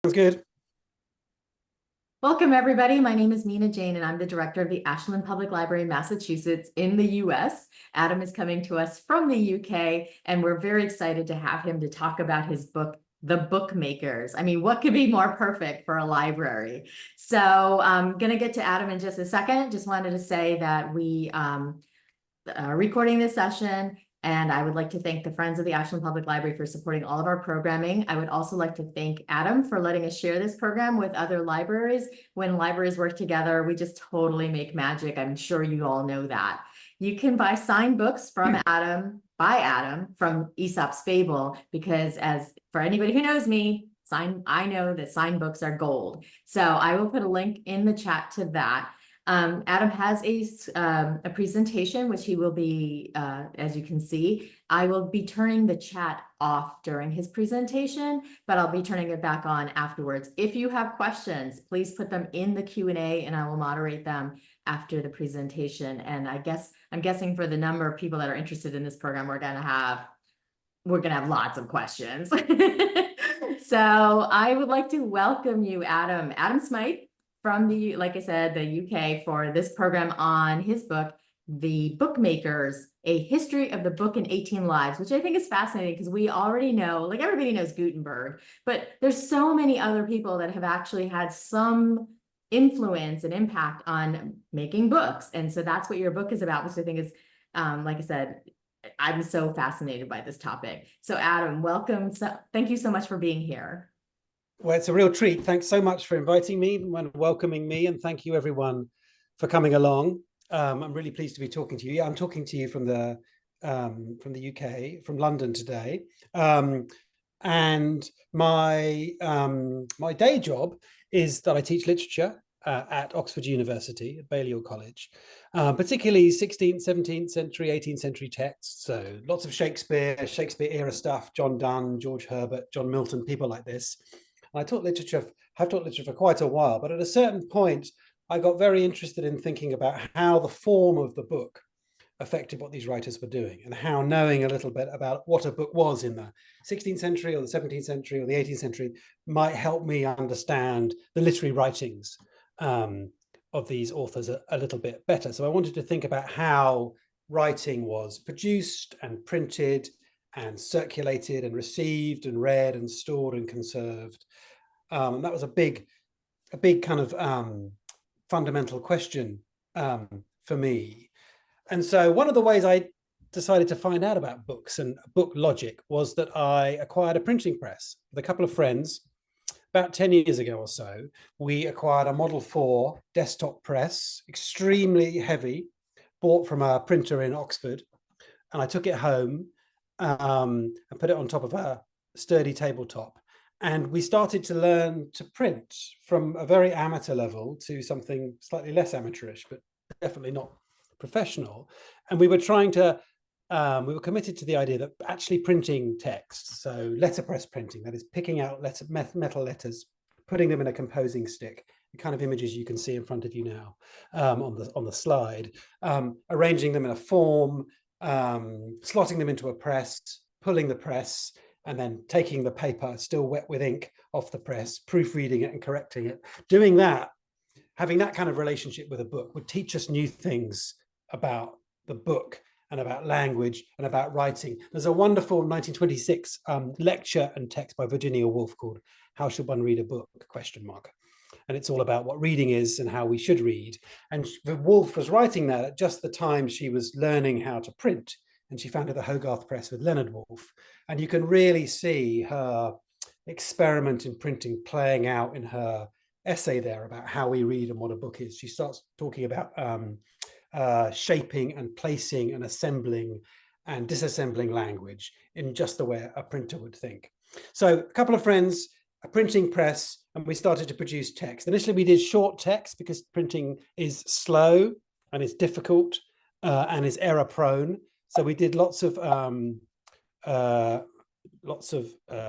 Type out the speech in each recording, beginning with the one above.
Sounds good. Welcome, everybody. My name is Mina Jane, and I'm the director of the Ashland Public Library in Massachusetts in the US. Adam is coming to us from the UK, and we're very excited to have him to talk about his book, The Bookmakers. I mean, what could be more perfect for a library? So I'm going to get to Adam in just a second. Just wanted to say that we are recording this session. And I would like to thank the Friends of the Ashland Public Library for supporting all of our programming. I would also like to thank Adam for letting us share this program with other libraries. When libraries work together, we just totally make magic. I'm sure you all know that. You can buy signed books from Adam, by Adam, from Aesop's Fable, because as for anybody who knows me, I know that signed books are gold. So I will put a link in the chat to that. Adam has a presentation, which he will be, as you can see, I will be turning the chat off during his presentation, but I'll be turning it back on afterwards. If you have questions, please put them in the Q&A and I will moderate them after the presentation. And I'm guessing for the number of people that are interested in this program, we're gonna have lots of questions. So I would like to welcome you, Adam Smyth, from like I said, the UK, for this program on his book, The Bookmakers, A History of the Book in 18 Lives, which I think is fascinating because we already know, like everybody knows Gutenberg, but there's so many other people that have actually had some influence and impact on making books. And so that's what your book is about, which I think is, like I said, I'm so fascinated by this topic. So Adam, welcome. Thank you so much for being here. Well, it's a real treat. Thanks so much for inviting me and welcoming me, and thank you everyone for coming along. I'm really pleased to be talking to you. Yeah, I'm talking to you from the UK, from London today. And my day job is that I teach literature at Oxford University at Balliol College, particularly 16th, 17th century, 18th century texts. So lots of Shakespeare era stuff, John Donne, George Herbert, John Milton, people like this. I taught literature, have taught literature for quite a while, but at a certain point, I got very interested in thinking about how the form of the book affected what these writers were doing, and how knowing a little bit about what a book was in the 16th century or the 17th century or the 18th century might help me understand the literary writings of these authors a little bit better. So I wanted to think about how writing was produced and printed and circulated and received and read and stored and conserved. And that was a big kind of fundamental question for me. And so one of the ways I decided to find out about books and book logic was that I acquired a printing press with a couple of friends. About 10 years ago or so, we acquired a Model 4 desktop press, extremely heavy, bought from a printer in Oxford. And I took it home and put it on top of a sturdy tabletop. And we started to learn to print from a very amateur level to something slightly less amateurish, but definitely not professional. And we were trying to, we were committed to the idea that actually printing text, so letterpress printing, that is picking out metal letters, putting them in a composing stick, the kind of images you can see in front of you now on the slide, arranging them in a form, slotting them into a press, pulling the press, and then taking the paper, still wet with ink, off the press, proofreading it and correcting it. Doing that, having that kind of relationship with a book would teach us new things about the book and about language and about writing. There's a wonderful 1926 lecture and text by Virginia Woolf called How Should One Read a Book? ? And it's all about what reading is and how we should read. And Woolf was writing that at just the time she was learning how to print. And she founded the Hogarth Press with Leonard Woolf. And you can really see her experiment in printing playing out in her essay there about how we read and what a book is. She starts talking about shaping and placing and assembling and disassembling language in just the way a printer would think. So a couple of friends, a printing press, and we started to produce text. Initially, we did short text because printing is slow and it's difficult and is error prone. So we did lots of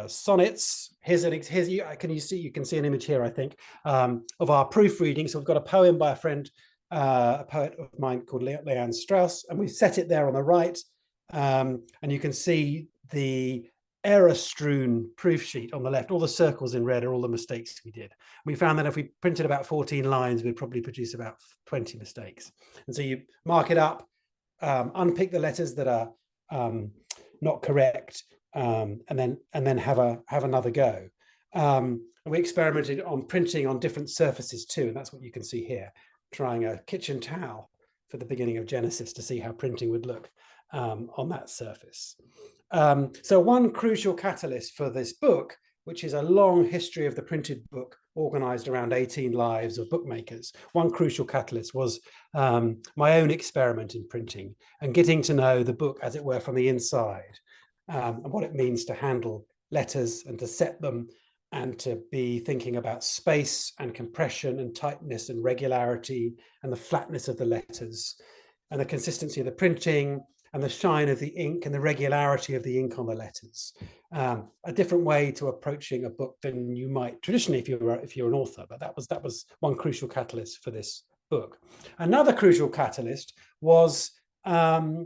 sonnets. You can see an image here, I think, of our proofreading. So we've got a poem by a friend, a poet of mine called Leanne Strauss, and we've set it there on the right. And you can see the error-strewn proof sheet on the left. All the circles in red are all the mistakes we did. We found that if we printed about 14 lines, we'd probably produce about 20 mistakes. And so you mark it up, unpick the letters that are not correct, and then have another go. And we experimented on printing on different surfaces too, and that's what you can see here, trying a kitchen towel for the beginning of Genesis to see how printing would look on that surface. So one crucial catalyst for this book, which is a long history of the printed book organized around 18 lives of bookmakers, one crucial catalyst was my own experiment in printing and getting to know the book, as it were, from the inside, and what it means to handle letters and to set them, and to be thinking about space and compression and tightness and regularity and the flatness of the letters and the consistency of the printing and the shine of the ink and the regularity of the ink on the letters. A different way to approaching a book than you might traditionally if you're an author, but that was one crucial catalyst for this book. Another crucial catalyst was a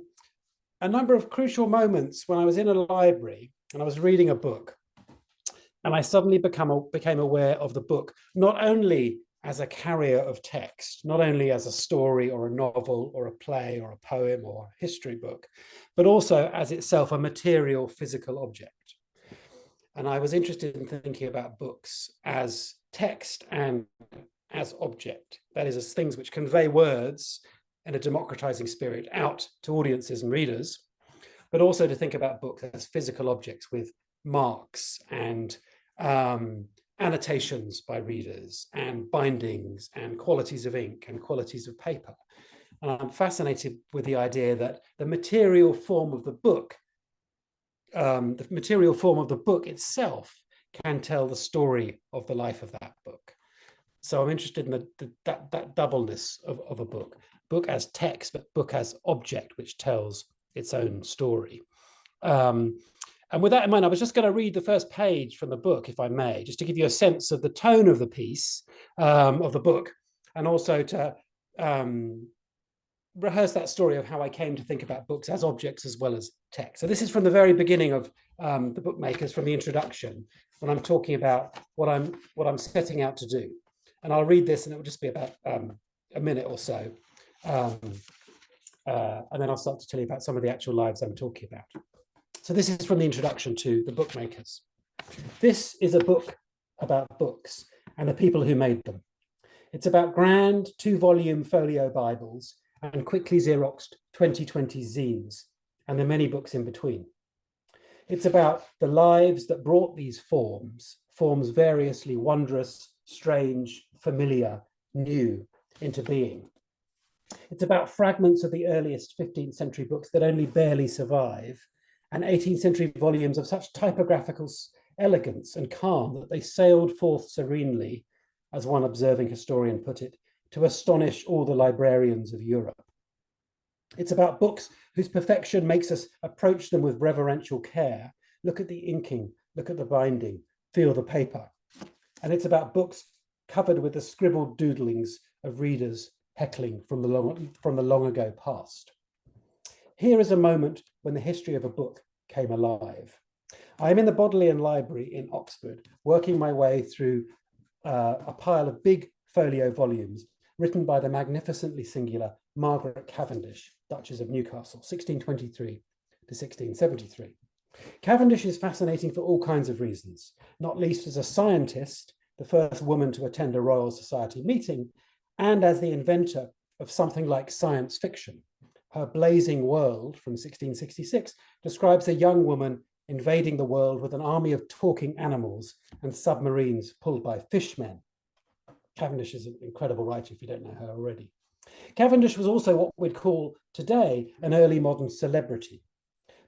number of crucial moments when I was in a library and I was reading a book, and I suddenly became aware of the book not only as a carrier of text, not only as a story or a novel or a play or a poem or a history book, but also as itself a material physical object. And I was interested in thinking about books as text and as object, that is, as things which convey words in a democratizing spirit out to audiences and readers, but also to think about books as physical objects with marks and annotations by readers and bindings and qualities of ink and qualities of paper. And I'm fascinated with the idea that the material form of the book, itself can tell the story of the life of that book. So I'm interested in that doubleness of a book as text, but book as object, which tells its own story. And with that in mind, I was just going to read the first page from the book, if I may, just to give you a sense of the tone of the piece, of the book, and also to rehearse that story of how I came to think about books as objects as well as text. So this is from the very beginning of the Bookmakers, from the introduction, when I'm talking about what I'm setting out to do. And I'll read this, and it will just be about a minute or so. And then I'll start to tell you about some of the actual lives I'm talking about. So this is from the introduction to The Bookmakers. This is a book about books and the people who made them. It's about grand 2-volume folio Bibles and quickly Xeroxed 2020 zines and the many books in between. It's about the lives that brought these forms variously wondrous, strange, familiar, new, into being. It's about fragments of the earliest 15th century books that only barely survive, and 18th century volumes of such typographical elegance and calm that they sailed forth serenely, as one observing historian put it, to astonish all the librarians of Europe. It's about books whose perfection makes us approach them with reverential care, look at the inking, look at the binding, feel the paper. And it's about books covered with the scribbled doodlings of readers heckling from the long ago past. Here is a moment when the history of a book came alive. I am in the Bodleian Library in Oxford, working my way through a pile of big folio volumes written by the magnificently singular Margaret Cavendish, Duchess of Newcastle, 1623 to 1673. Cavendish is fascinating for all kinds of reasons, not least as a scientist, the first woman to attend a Royal Society meeting, and as the inventor of something like science fiction. Her Blazing World from 1666 describes a young woman invading the world with an army of talking animals and submarines pulled by fishmen. Cavendish is an incredible writer if you don't know her already. Cavendish was also what we'd call today an early modern celebrity.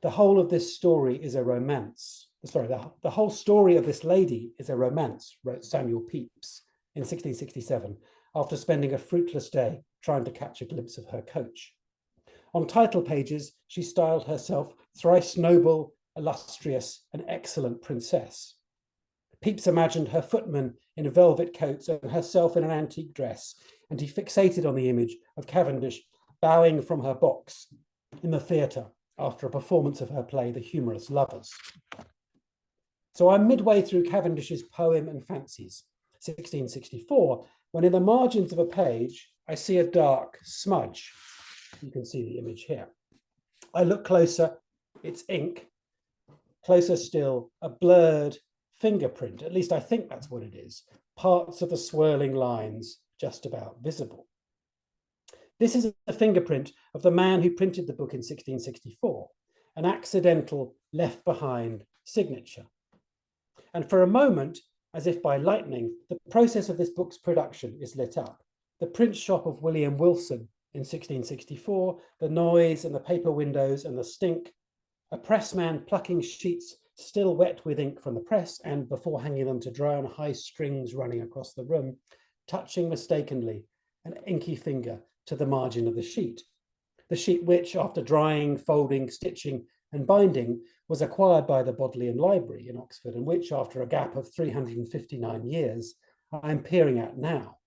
The whole of this story is a romance. Sorry, the whole story of this lady is a romance, wrote Samuel Pepys in 1667, after spending a fruitless day trying to catch a glimpse of her coach. On title pages, she styled herself thrice noble, illustrious, and excellent princess. Pepys imagined her footman in velvet coats and herself in an antique dress, and he fixated on the image of Cavendish bowing from her box in the theatre after a performance of her play, The Humorous Lovers. So I'm midway through Cavendish's Poem and Fancies, 1664, when in the margins of a page, I see a dark smudge. You can see the image here. I look closer, it's ink. Closer still, a blurred fingerprint, at least I think that's what it is, parts of the swirling lines just about visible. This is a fingerprint of the man who printed the book in 1664, an accidental left behind signature. And for a moment, as if by lightning, the process of this book's production is lit up. The print shop of William Wilson in 1664, the noise and the paper windows and the stink, a pressman plucking sheets still wet with ink from the press and before hanging them to dry on high strings running across the room, touching mistakenly an inky finger to the margin of the sheet which, after drying, folding, stitching, and binding, was acquired by the Bodleian Library in Oxford, and which, after a gap of 359 years, I am peering at now.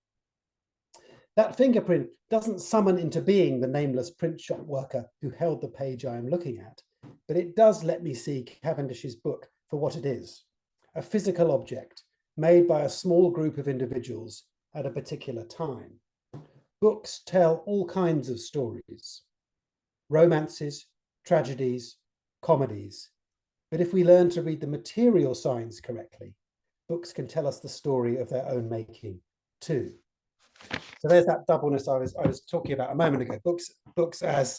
That fingerprint doesn't summon into being the nameless print shop worker who held the page I am looking at, but it does let me see Cavendish's book for what it is, a physical object made by a small group of individuals at a particular time. Books tell all kinds of stories, romances, tragedies, comedies. But if we learn to read the material signs correctly, books can tell us the story of their own making too. So there's that doubleness I was talking about a moment ago. Books as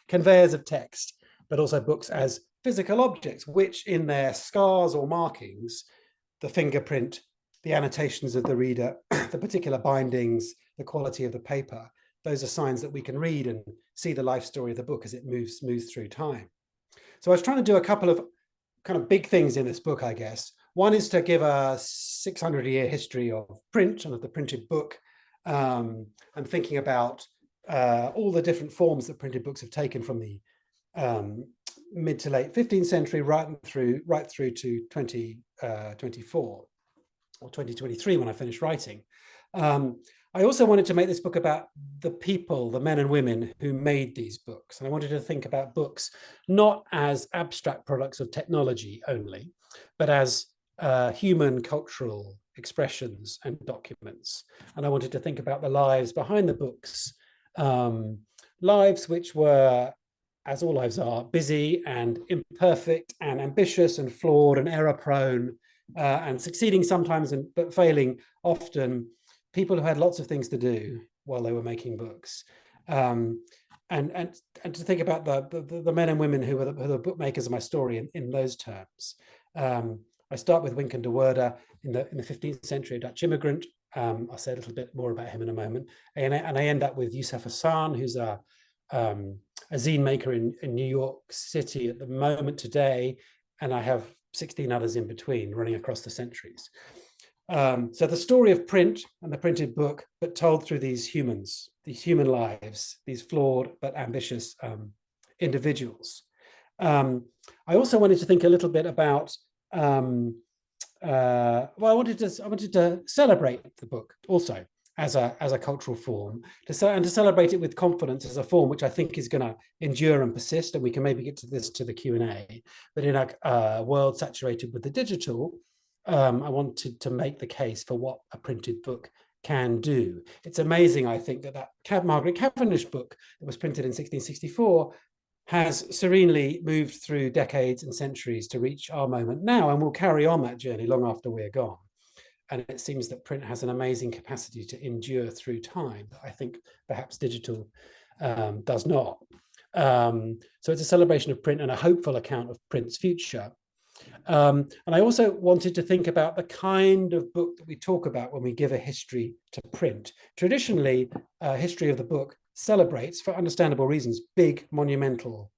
conveyors of text, but also books as physical objects, which in their scars or markings, the fingerprint, the annotations of the reader, the particular bindings, the quality of the paper, those are signs that we can read and see the life story of the book as it moves through time. So I was trying to do a couple of kind of big things in this book, I guess. One is to give a 600-year history of print and of the printed book. I'm thinking about all the different forms that printed books have taken from the mid to late 15th century right through to 2024 or 2023 when I finished writing. I also wanted to make this book about the people, the men and women who made these books. And I wanted to think about books not as abstract products of technology only, but as human cultural expressions and documents. And I wanted to think about the lives behind the books, lives which were, as all lives are, busy and imperfect and ambitious and flawed and error-prone and succeeding sometimes but failing often. People who had lots of things to do while they were making books, and to think about the men and women who were the bookmakers of my story in those terms. I start with Wynkyn de Worde in the 15th century, a Dutch immigrant. I'll say a little bit more about him in a moment, and I end up with Yusuf Hassan, who's a zine maker in New York City at the moment today, and I have 16 others in between running across the centuries. So the story of print and the printed book, but told through these humans, these human lives, these flawed but ambitious individuals. I also wanted to think a little bit about, I wanted to celebrate the book also as a cultural form, to celebrate it with confidence as a form which I think is going to endure and persist, and we can maybe get to the Q&A. But in a world saturated with the digital, I wanted to make the case for what a printed book can do. It's amazing, I think, that Margaret Cavendish book that was printed in 1664 has serenely moved through decades and centuries to reach our moment now, and will carry on that journey long after we're gone. And it seems that print has an amazing capacity to endure through time that I think perhaps digital does not. So it's a celebration of print and a hopeful account of print's future. And I also wanted to think about the kind of book that we talk about when we give a history to print. Traditionally, history of the book celebrates, for understandable reasons, big monumental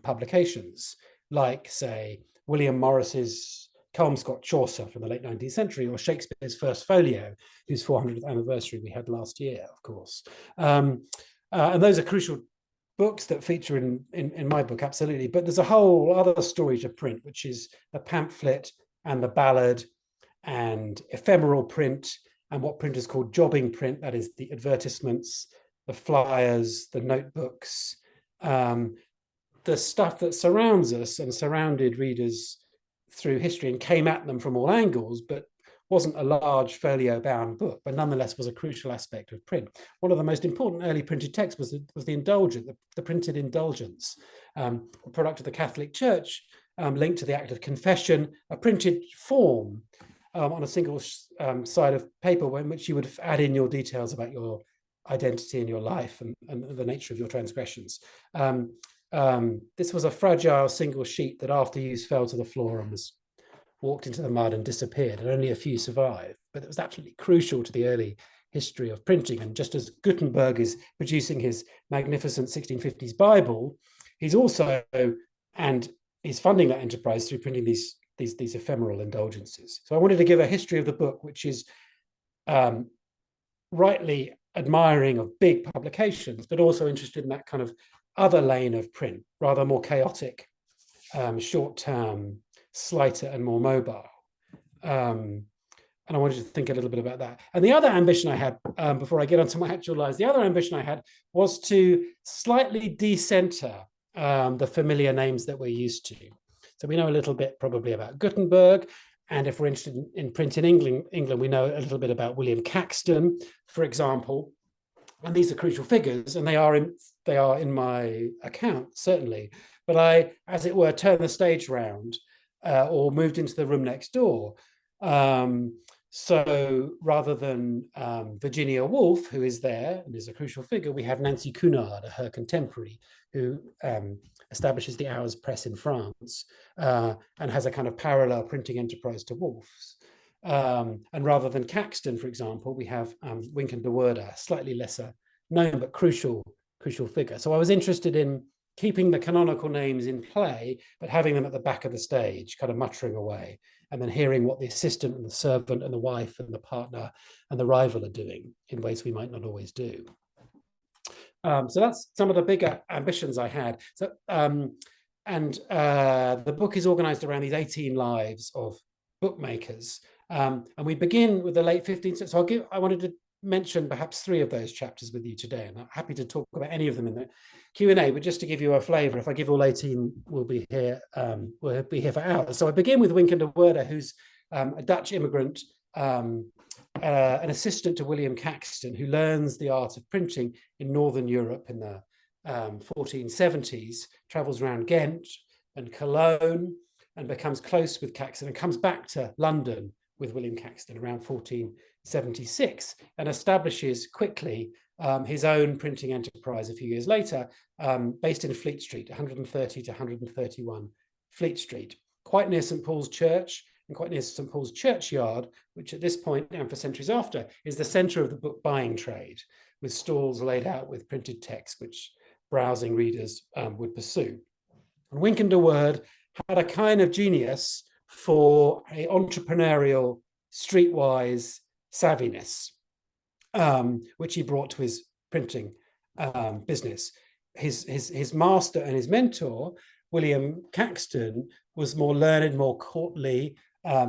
publications, like, say, William Morris's Kelmscott Chaucer from the late 19th century, or Shakespeare's First Folio, whose 400th anniversary we had last year, of course. And those are crucial books that feature in my book, absolutely. But there's a whole other story to print, which is the pamphlet and the ballad and ephemeral print, and what printers call jobbing print, that is the advertisements, the flyers, the notebooks, the stuff that surrounds us and surrounded readers through history and came at them from all angles, but wasn't a large folio-bound book, but nonetheless was a crucial aspect of print. One of the most important early printed texts was the indulgence, the printed indulgence, a product of the Catholic Church, linked to the act of confession, a printed form on a single side of paper in which you would add in your details about your identity and your life and the nature of your transgressions. This was a fragile single sheet that after use fell to the floor and was walked into the mud and disappeared, and only a few survived. But it was absolutely crucial to the early history of printing. And just as Gutenberg is producing his magnificent 1650s Bible, he's also, and he's funding that enterprise through printing these ephemeral indulgences. So I wanted to give a history of the book, which is rightly admiring of big publications, but also interested in that kind of other lane of print, rather more chaotic, short-term, slighter and more mobile. And I wanted to think a little bit about that. And the other ambition I had, before I get onto my actual lives, the other ambition I had was to slightly decenter the familiar names that we're used to. So we know a little bit probably about Gutenberg. And if we're interested in print in England, we know a little bit about William Caxton, for example. And these are crucial figures, and they are in my account, certainly. But I, as it were, turned the stage round or moved into the room next door. So rather than Virginia Woolf, who is there and is a crucial figure, we have Nancy Cunard, her contemporary, who establishes the Hours Press in France and has a kind of parallel printing enterprise to Woolf's. And rather than Caxton, for example, we have Wynkyn de Worde, a slightly lesser known but crucial figure. So I was interested in keeping the canonical names in play, but having them at the back of the stage, kind of muttering away, and then hearing what the assistant and the servant and the wife and the partner and the rival are doing in ways we might not always do. So that's some of the bigger ambitions I had. So, the book is organized around these 18 lives of bookmakers. And we begin with the late 15th century. So I wanted to mention perhaps 3 of those chapters with you today, and I'm happy to talk about any of them in the Q&A, but just to give you a flavor, if I give all 18, we'll be here for hours. So I begin with Wynkyn de Worde, who's a Dutch immigrant, an assistant to William Caxton, who learns the art of printing in Northern Europe in the 1470s, travels around Ghent and Cologne, and becomes close with Caxton and comes back to London with William Caxton around 1476 and establishes quickly his own printing enterprise a few years later, based in Fleet Street, 130 to 131 Fleet Street, quite near St. Paul's Church and quite near St. Paul's Churchyard, which at this point, and for centuries after, is the center of the book buying trade, with stalls laid out with printed text, which browsing readers would pursue. And Wynkyn de Worde had a kind of genius for an entrepreneurial, streetwise savviness, which he brought to his printing business. His master and his mentor, William Caxton, was more learned, more courtly,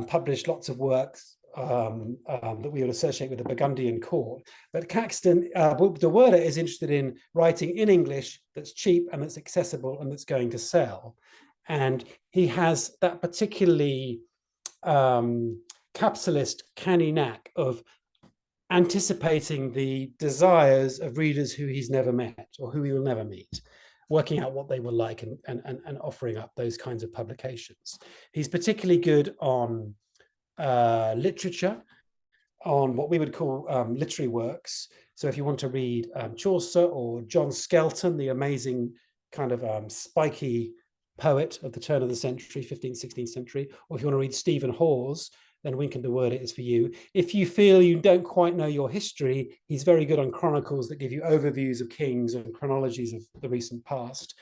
published lots of works that we would associate with the Burgundian court. But Caxton, de Worde is interested in writing in English that's cheap and that's accessible and that's going to sell. And he has that particularly capitalist canny knack of anticipating the desires of readers who he's never met or who he will never meet, working out what they will like and offering up those kinds of publications. He's particularly good on literature, on what we would call literary works. So if you want to read Chaucer or John Skelton, the amazing kind of spiky poet of the turn of the century, 15th, 16th century, or if you want to read Stephen Hawes, then Wynkyn de Worde is for you. If you feel you don't quite know your history, he's very good on chronicles that give you overviews of kings and chronologies of the recent past.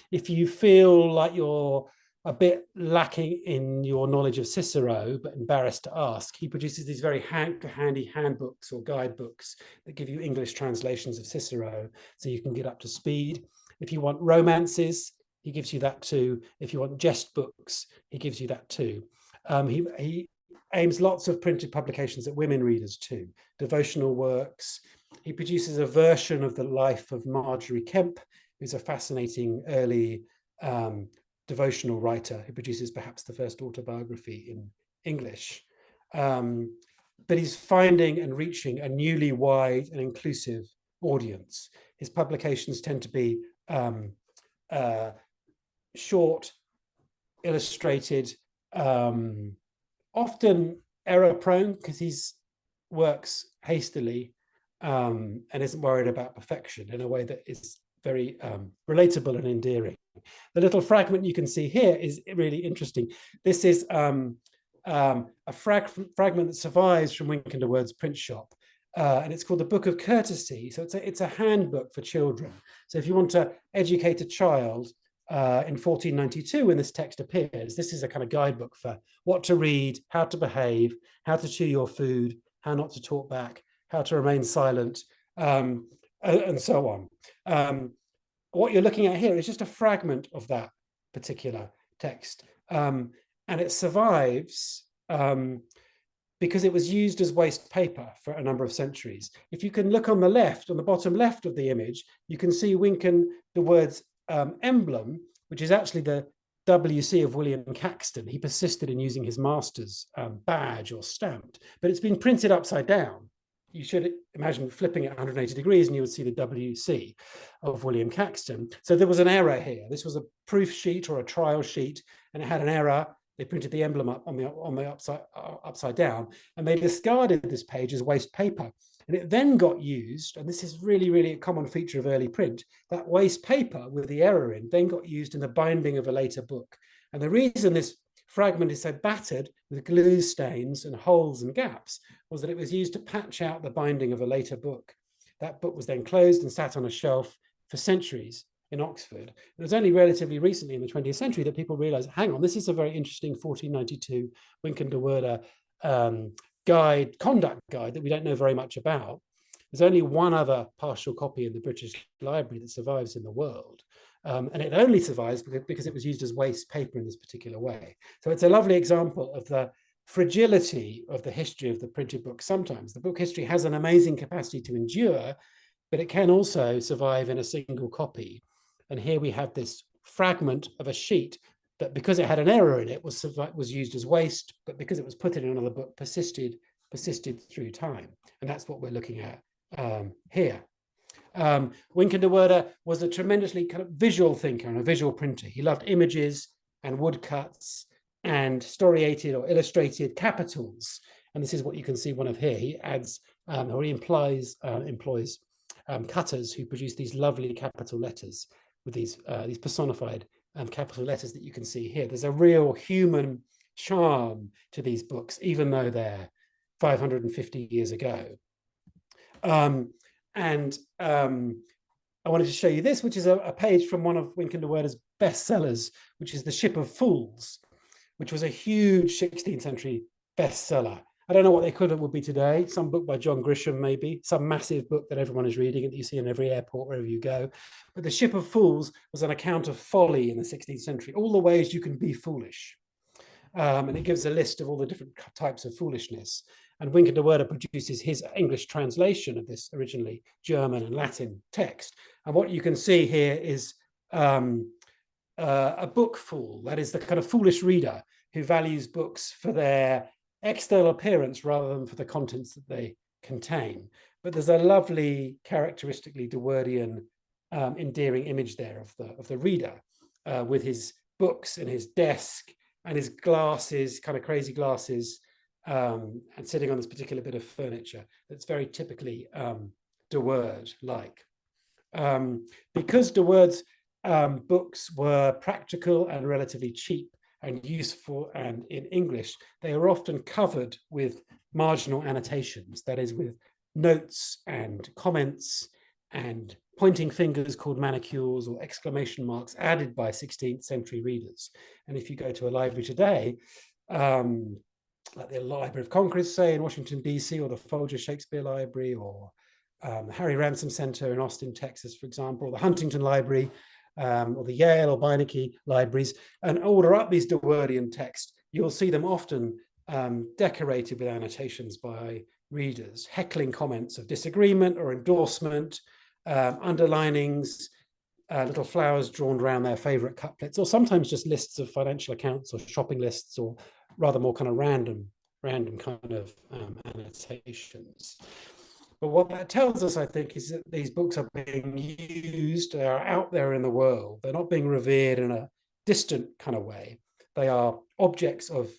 If you feel like you're a bit lacking in your knowledge of Cicero, but embarrassed to ask, he produces these very handy handbooks or guidebooks that give you English translations of Cicero, so you can get up to speed. If you want romances, he gives you that too. If you want jest books, he gives you that too. He aims lots of printed publications at women readers too, devotional works. He produces a version of the life of Margery Kempe, who's a fascinating early devotional writer who produces perhaps the first autobiography in English. But he's finding and reaching a newly wide and inclusive audience. His publications tend to be short, illustrated, often error-prone because he works hastily and isn't worried about perfection in a way that is very relatable and endearing. The little fragment you can see here is really interesting. This is a fragment that survives from Wynkyn de Worde's print shop, and it's called the Book of Courtesy. So it's a handbook for children. So if you want to educate a child in 1492, when this text appears, this is a kind of guidebook for what to read, how to behave, how to chew your food, how not to talk back, how to remain silent, and so on. What you're looking at here is just a fragment of that particular text. And it survives because it was used as waste paper for a number of centuries. If you can look on the left, on the bottom left of the image, you can see Wynkyn de Worde's emblem, which is actually the WC of William Caxton. He persisted in using his master's badge or stamped, but it's been printed upside down. You should imagine flipping it 180 degrees and you would see the WC of William Caxton. So there was an error here. This was a proof sheet or a trial sheet, and it had an error. They printed the emblem up on the upside down, and they discarded this page as waste paper. And it then got used, and this is really, really a common feature of early print, that waste paper with the error in then got used in the binding of a later book. And the reason this fragment is so battered with glue stains and holes and gaps was that it was used to patch out the binding of a later book. That book was then closed and sat on a shelf for centuries in Oxford. It was only relatively recently in the 20th century that people realized, hang on, this is a very interesting 1492 Wynkyn de Worde conduct guide that we don't know very much about. There's only one other partial copy in the British Library that survives in the world. And it only survives because it was used as waste paper in this particular way. So it's a lovely example of the fragility of the history of the printed book. Sometimes the book history has an amazing capacity to endure, but it can also survive in a single copy. And here we have this fragment of a sheet that, because it had an error in it, was used as waste, but because it was put in another book, persisted through time. And that's what we're looking at here. Wynkyn de Worde was a tremendously kind of visual thinker and a visual printer. He loved images and woodcuts and storiated or illustrated capitals. And this is what you can see one of here. He adds, or he employs cutters who produce these lovely capital letters with these personified capital letters that you can see here. There's a real human charm to these books, even though they're 550 years ago. I wanted to show you this, which is a page from one of Wynkyn de Worde's bestsellers, which is The Ship of Fools, which was a huge 16th century bestseller. I don't know what the equivalent would be today. Some book by John Grisham, maybe, some massive book that everyone is reading and that you see in every airport, wherever you go. But The Ship of Fools was an account of folly in the 16th century, all the ways you can be foolish. And it gives a list of all the different types of foolishness. And Wynkyn de Worde produces his English translation of this originally German and Latin text. And what you can see here is a book fool, that is the kind of foolish reader who values books for their external appearance rather than for the contents that they contain. But there's a lovely, characteristically de Wordean, endearing image there of the reader with his books and his desk and his glasses, kind of crazy glasses, and sitting on this particular bit of furniture that's very typically de Worde-like. Because de Worde's books were practical and relatively cheap and useful and in English, they are often covered with marginal annotations, that is, with notes and comments and pointing fingers called manicures or exclamation marks added by 16th century readers. And if you go to a library today, like the Library of Congress, say, in Washington, D.C., or the Folger Shakespeare Library, or the Harry Ransom Center in Austin, Texas, for example, or the Huntington Library, or the Yale or Beinecke libraries, and order up these de Wordean texts, you'll see them often decorated with annotations by readers, heckling comments of disagreement or endorsement, underlinings, little flowers drawn around their favorite couplets, or sometimes just lists of financial accounts or shopping lists, or rather more kind of random kind of annotations. But what that tells us, I think, is that these books are being used, they are out there in the world. They're not being revered in a distant kind of way. They are objects of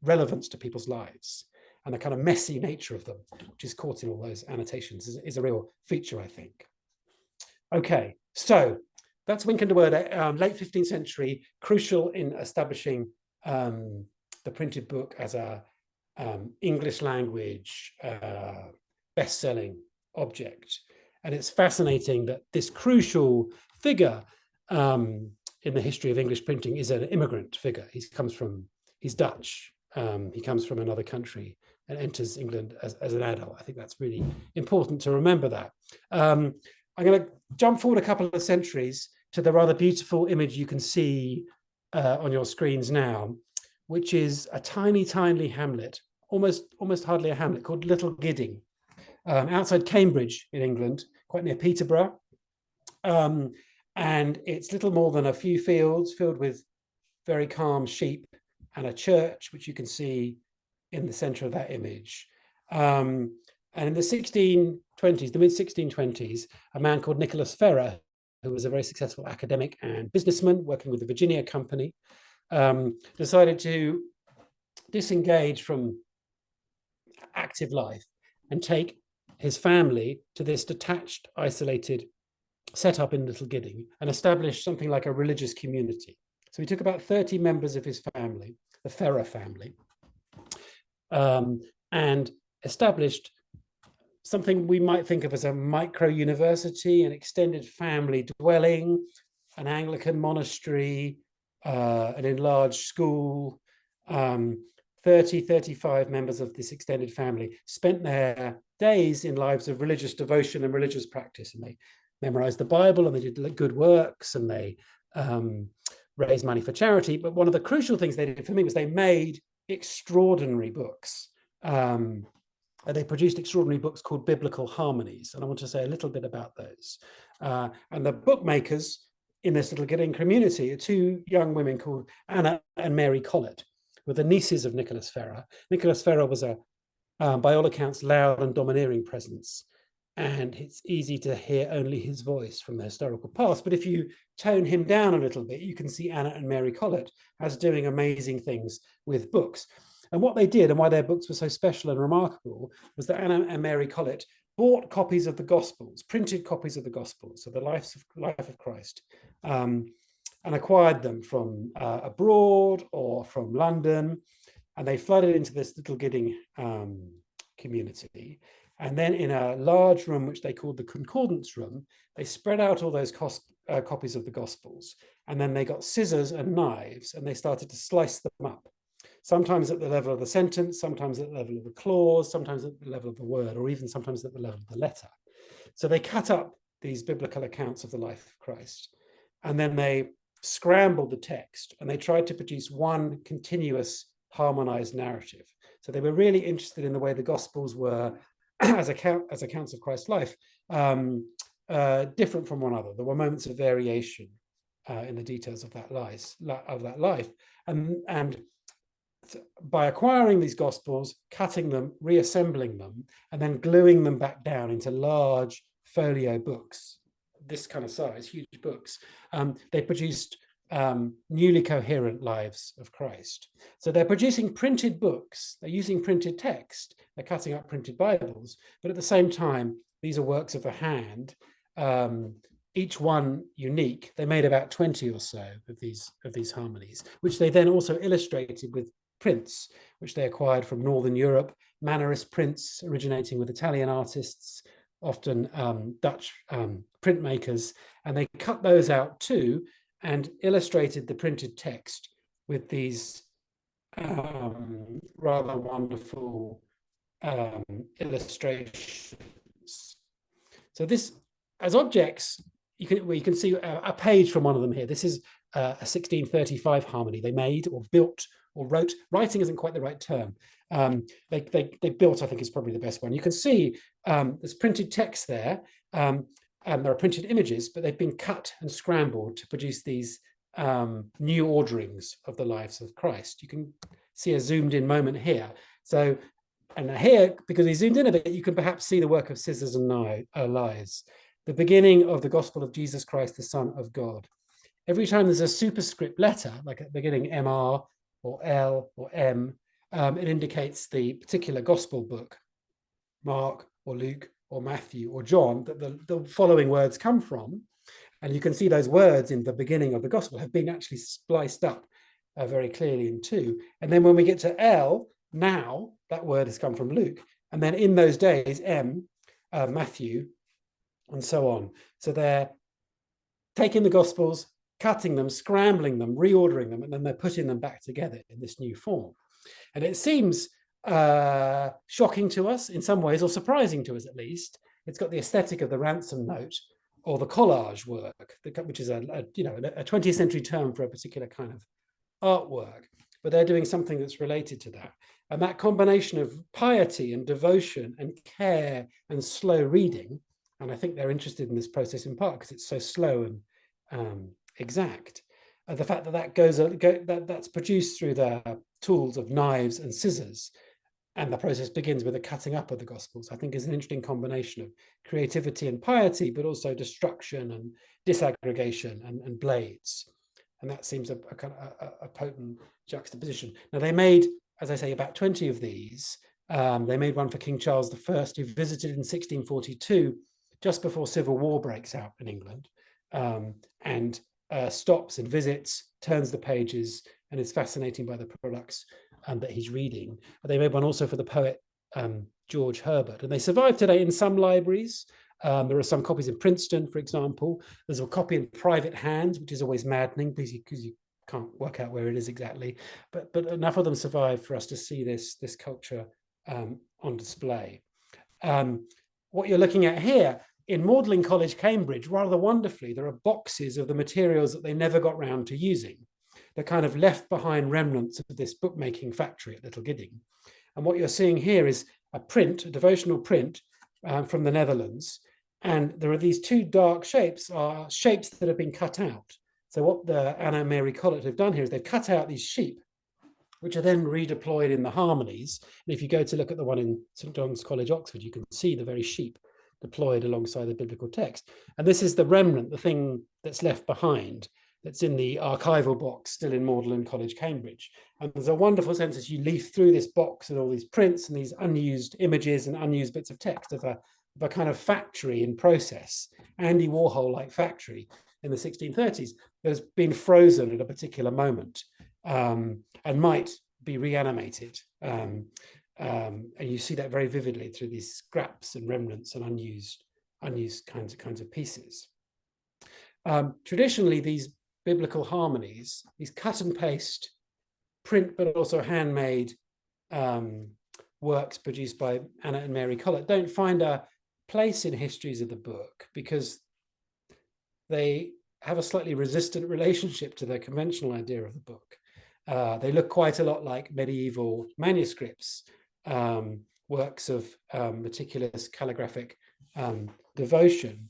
relevance to people's lives. And the kind of messy nature of them, which is caught in all those annotations, is a real feature, I think. Okay, so that's Wynkyn de Worde, late 15th century, crucial in establishing the printed book as a English language best-selling object. And it's fascinating that this crucial figure in the history of English printing is an immigrant figure. He's Dutch. He comes from another country and enters England as an adult. I think that's really important to remember that. I'm going to jump forward a couple of centuries to the rather beautiful image you can see on your screens now, which is a tiny hamlet, almost hardly a hamlet, called Little Gidding, outside Cambridge in England, quite near Peterborough. And it's little more than a few fields filled with very calm sheep and a church, which you can see in the center of that image. And in the 1620s, the mid-1620s, a man called Nicholas Ferrer, who was a very successful academic and businessman working with the Virginia Company, decided to disengage from active life and take his family to this detached, isolated setup in Little Gidding and establish something like a religious community. So he took about 30 members of his family, the Ferrer family, and established something we might think of as a micro-university, an extended family dwelling, an Anglican monastery, an enlarged school. 35 members of this extended family spent their days in lives of religious devotion and religious practice, and they memorized the Bible and they did good works and they raised money for charity. But one of the crucial things they did for me was they made extraordinary books. They produced extraordinary books called biblical harmonies, and I want to say a little bit about those. And the bookmakers in this Little Gidding community are two young women called Anna and Mary Collett, who were the nieces of Nicholas Ferrer. Nicholas Ferrer was a, by all accounts, loud and domineering presence, and it's easy to hear only his voice from the historical past. But if you tone him down a little bit, you can see Anna and Mary Collett as doing amazing things with books. And what they did and why their books were so special and remarkable was that Anna and Mary Collett bought copies of the Gospels, printed copies of the Gospels, so the life of Christ, and acquired them from abroad or from London. And they flooded into this Little Gidding community. And then in a large room, which they called the Concordance Room, they spread out all those copies of the Gospels. And then they got scissors and knives and they started to slice them up. Sometimes at the level of the sentence, sometimes at the level of the clause, sometimes at the level of the word, or even sometimes at the level of the letter. So they cut up these biblical accounts of the life of Christ. And then they scrambled the text and they tried to produce one continuous harmonized narrative. So they were really interested in the way the Gospels were, as accounts of Christ's life, different from one another. There were moments of variation in the details of that life. And by acquiring these Gospels, cutting them, reassembling them, and then gluing them back down into large folio books, this kind of size, huge books, they produced newly coherent lives of Christ. So they're producing printed books, they're using printed text, they're cutting up printed Bibles, but at the same time, these are works of the hand, each one unique. They made about 20 or so of these harmonies, which they then also illustrated with prints, which they acquired from Northern Europe, Mannerist prints originating with Italian artists, often Dutch printmakers, and they cut those out too and illustrated the printed text with these rather wonderful illustrations. So this, as objects, you can see a page from one of them here. This is a 1635 harmony they made or built or wrote. Writing isn't quite the right term. They built, I think, is probably the best one. You can see there's printed text there, and there are printed images, but they've been cut and scrambled to produce these new orderings of the lives of Christ. You can see a zoomed in moment here. So, and here, because he zoomed in a bit, you can perhaps see the work of scissors and lies. The beginning of the gospel of Jesus Christ, the Son of God. Every time there's a superscript letter, like at the beginning MR or L or M, it indicates the particular gospel book, Mark or Luke or Matthew or John, that the following words come from. And you can see those words in the beginning of the gospel have been actually spliced up very clearly in two. And then when we get to L, now, that word has come from Luke. And then in those days, M, Matthew, and so on. So they're taking the gospels, cutting them, scrambling them, reordering them, and then they're putting them back together in this new form. And it seems shocking to us in some ways, or surprising to us at least. It's got the aesthetic of the ransom note or the collage work, which is a 20th century term for a particular kind of artwork. But they're doing something that's related to that. And that combination of piety and devotion and care and slow reading, and I think they're interested in this process in part because it's so slow and exact. The fact that that's produced through the tools of knives and scissors, and the process begins with the cutting up of the Gospels, I think is an interesting combination of creativity and piety, but also destruction and disaggregation and blades. And that seems a potent juxtaposition. Now, they made, as I say, about 20 of these. They made one for King Charles I, who visited in 1642, just before civil war breaks out in England, and stops and visits, turns the pages, and is fascinated by the products that he's reading. But they made one also for the poet George Herbert, and they survive today in some libraries. There are some copies in Princeton, for example. There's a copy in private hands, which is always maddening because you can't work out where it is exactly. But enough of them survive for us to see this culture on display. What you're looking at here in Magdalen College, Cambridge, rather wonderfully, there are boxes of the materials that they never got round to using. The kind of left behind remnants of this bookmaking factory at Little Gidding. And what you're seeing here is a devotional print from the Netherlands. And there are these two dark shapes, are shapes that have been cut out. So what the Anna and Mary Collett have done here is they've cut out these sheep, which are then redeployed in the harmonies. And if you go to look at the one in St. John's College, Oxford, you can see the very sheep deployed alongside the biblical text. And this is the remnant, the thing that's left behind, that's in the archival box still in Magdalen College, Cambridge. And there's a wonderful sense as you leaf through this box and all these prints and these unused images and unused bits of text of a kind of factory in process, Andy Warhol-like factory in the 1630s, that's been frozen at a particular moment and might be reanimated. And you see that very vividly through these scraps and remnants and unused kinds of pieces. Traditionally, these biblical harmonies, these cut and paste print, but also handmade works produced by Anna and Mary Collett, don't find a place in histories of the book because they have a slightly resistant relationship to the conventional idea of the book. They look quite a lot like medieval manuscripts, works of meticulous calligraphic devotion.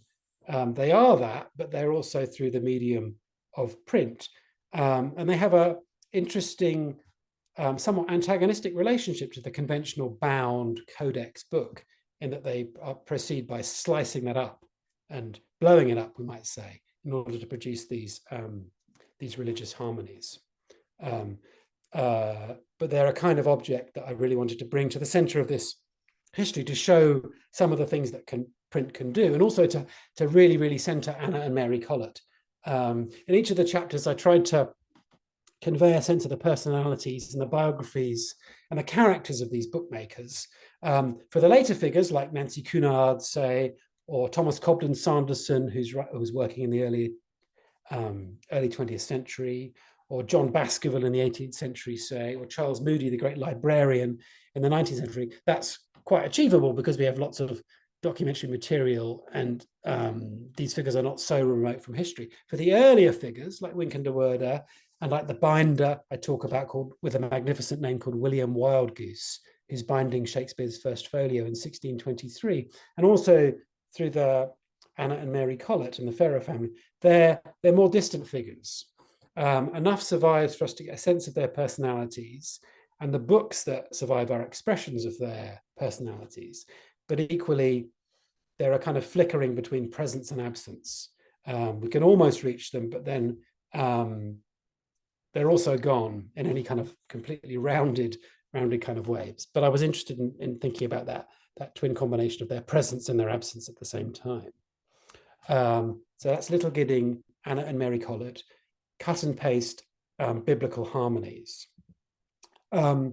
They are that, but they're also through the medium of print. And they have an interesting, somewhat antagonistic relationship to the conventional bound codex book, in that they proceed by slicing that up and blowing it up, we might say, in order to produce these religious harmonies. But they're a kind of object that I really wanted to bring to the center of this history to show some of the things that print can do, and also to really, really center Anna and Mary Collett. In each of the chapters, I tried to convey a sense of the personalities and the biographies and the characters of these bookmakers. For the later figures, like Nancy Cunard, say, or Thomas Cobden Sanderson, who was working in the early 20th century, or John Baskerville in the 18th century, say, or Charles Moody, the great librarian in the 19th century, that's quite achievable because we have lots of documentary material, and these figures are not so remote from history. For the earlier figures, like Wynkyn de Worde, and like the binder I talk about, with a magnificent name called William Wildgoose, who's binding Shakespeare's first folio in 1623, and also through the Anna and Mary Collett and the Ferrer family, they're more distant figures. Enough survives for us to get a sense of their personalities, and the books that survive are expressions of their personalities. But equally, they're a kind of flickering between presence and absence. We can almost reach them, but then they're also gone in any kind of completely rounded kind of ways. But I was interested in thinking about that twin combination of their presence and their absence at the same time. So that's Little Gidding, Anna and Mary Collett, cut and paste biblical harmonies. I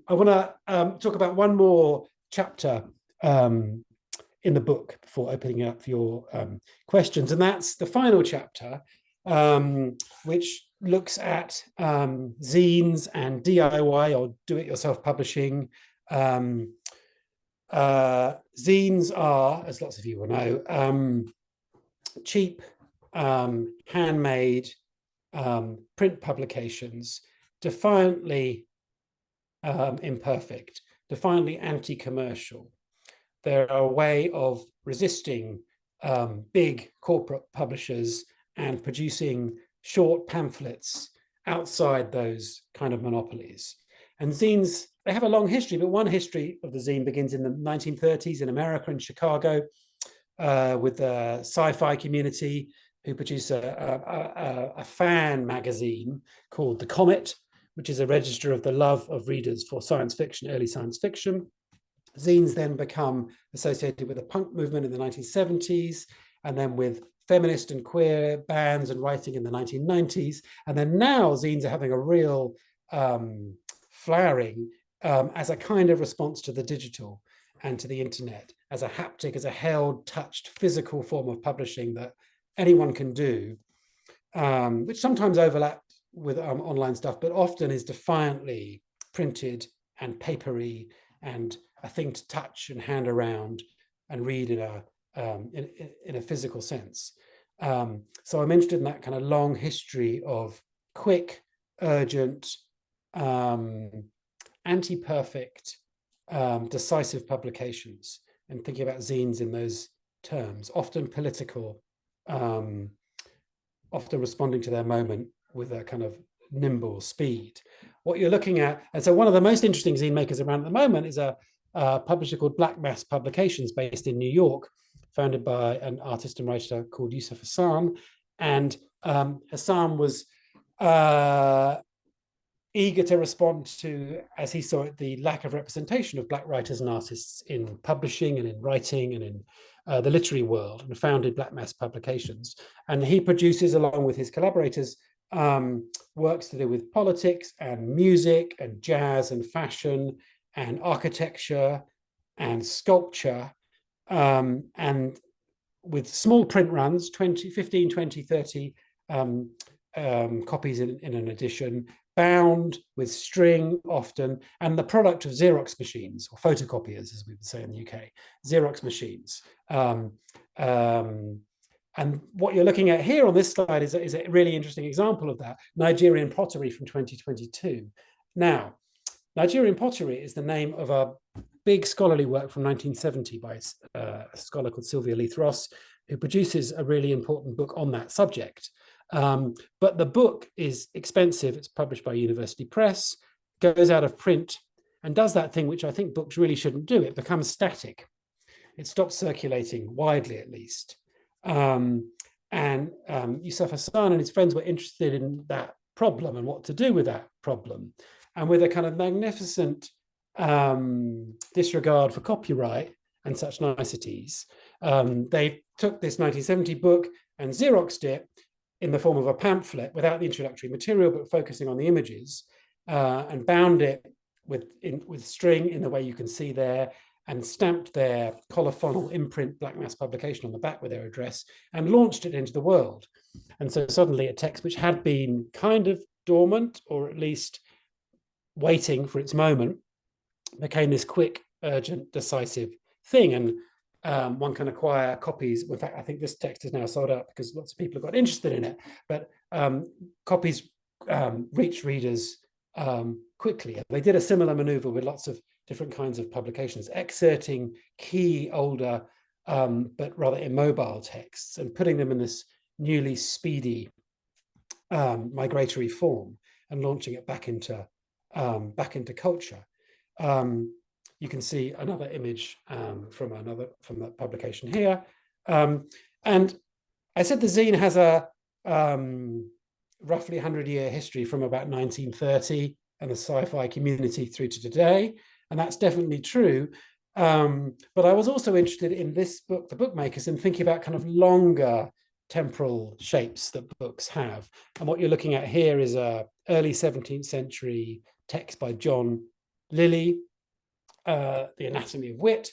want to talk about one more chapter in the book before opening up for your questions, and that's the final chapter, which looks at zines and DIY or do-it-yourself publishing. Zines are, as lots of you will know, cheap, handmade print publications, defiantly imperfect, defiantly anti-commercial. They're a way of resisting big corporate publishers and producing short pamphlets outside those kind of monopolies. And zines, they have a long history, but one history of the zine begins in the 1930s in America, in Chicago, with the sci-fi community, who produced a fan magazine called The Comet, which is a register of the love of readers for science fiction, early science fiction. Zines then become associated with the punk movement in the 1970s, and then with feminist and queer bands and writing in the 1990s. And then now zines are having a real flowering as a kind of response to the digital and to the internet, as a haptic, as a held, touched, physical form of publishing that anyone can do, which sometimes overlaps with online stuff, but often is defiantly printed and papery and a thing to touch and hand around and read in a physical sense. So I'm interested in that kind of long history of quick, urgent, anti-perfect, decisive publications, and thinking about zines in those terms, often political, often responding to their moment with a kind of nimble speed. What you're looking at, and so one of the most interesting zine makers around at the moment is a publisher called Black Mass Publications based in New York, founded by an artist and writer called Yusuf Hassan. And Hassan was eager to respond to, as he saw it, the lack of representation of Black writers and artists in publishing and in writing and in the literary world, and founded Black Mass Publications. And he produces, along with his collaborators, works to do with politics and music and jazz and fashion and architecture and sculpture, and with small print runs, 15, 20, 30 copies in an edition, bound with string often, and the product of Xerox machines, or photocopiers, as we would say in the UK, Xerox machines. And what you're looking at here on this slide is a really interesting example of that, Nigerian pottery from 2022. Now, Nigerian pottery is the name of a big scholarly work from 1970 by a scholar called Sylvia Leith Ross, who produces a really important book on that subject. But the book is expensive. It's published by University Press, goes out of print, and does that thing which I think books really shouldn't do. It becomes static. It stops circulating widely, at least. Yusuf Hassan and his friends were interested in that problem and what to do with that problem. And with a kind of magnificent disregard for copyright and such niceties, they took this 1970 book and Xeroxed it in the form of a pamphlet without the introductory material, but focusing on the images, and bound it with string in the way you can see there, and stamped their colophonal imprint Black Mass Publication on the back with their address, and launched it into the world. And so suddenly a text which had been kind of dormant, or at least waiting for its moment, became this quick, urgent, decisive thing. And one can acquire copies. In fact, I think this text is now sold out because lots of people have got interested in it. But copies reach readers quickly. They did a similar maneuver with lots of different kinds of publications, excerpting key older but rather immobile texts, and putting them in this newly speedy migratory form and launching it back into culture. You can see another image from that publication here, and I said the zine has a roughly 100-year history from about 1930 and the sci-fi community through to today, and that's definitely true. But I was also interested in this book, The Bookmakers, in thinking about kind of longer temporal shapes that books have. And what you're looking at here is a early 17th century text by John Lilly, The Anatomy of Wit,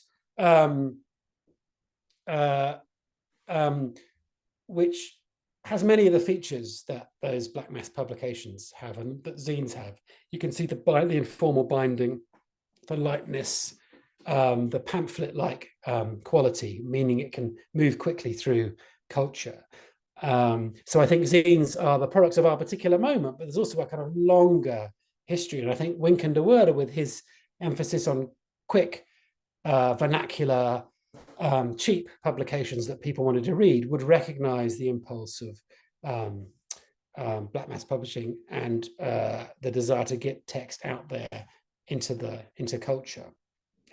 which has many of the features that those black mass publications have and that zines have. You can see the informal binding, the lightness, the pamphlet-like quality, meaning it can move quickly through culture. So I think zines are the products of our particular moment, but there's also a kind of longer history. And I think Wynkyn de Worde, with his emphasis on quick, vernacular, cheap publications that people wanted to read, would recognize the impulse of black mass publishing and the desire to get text out there into culture.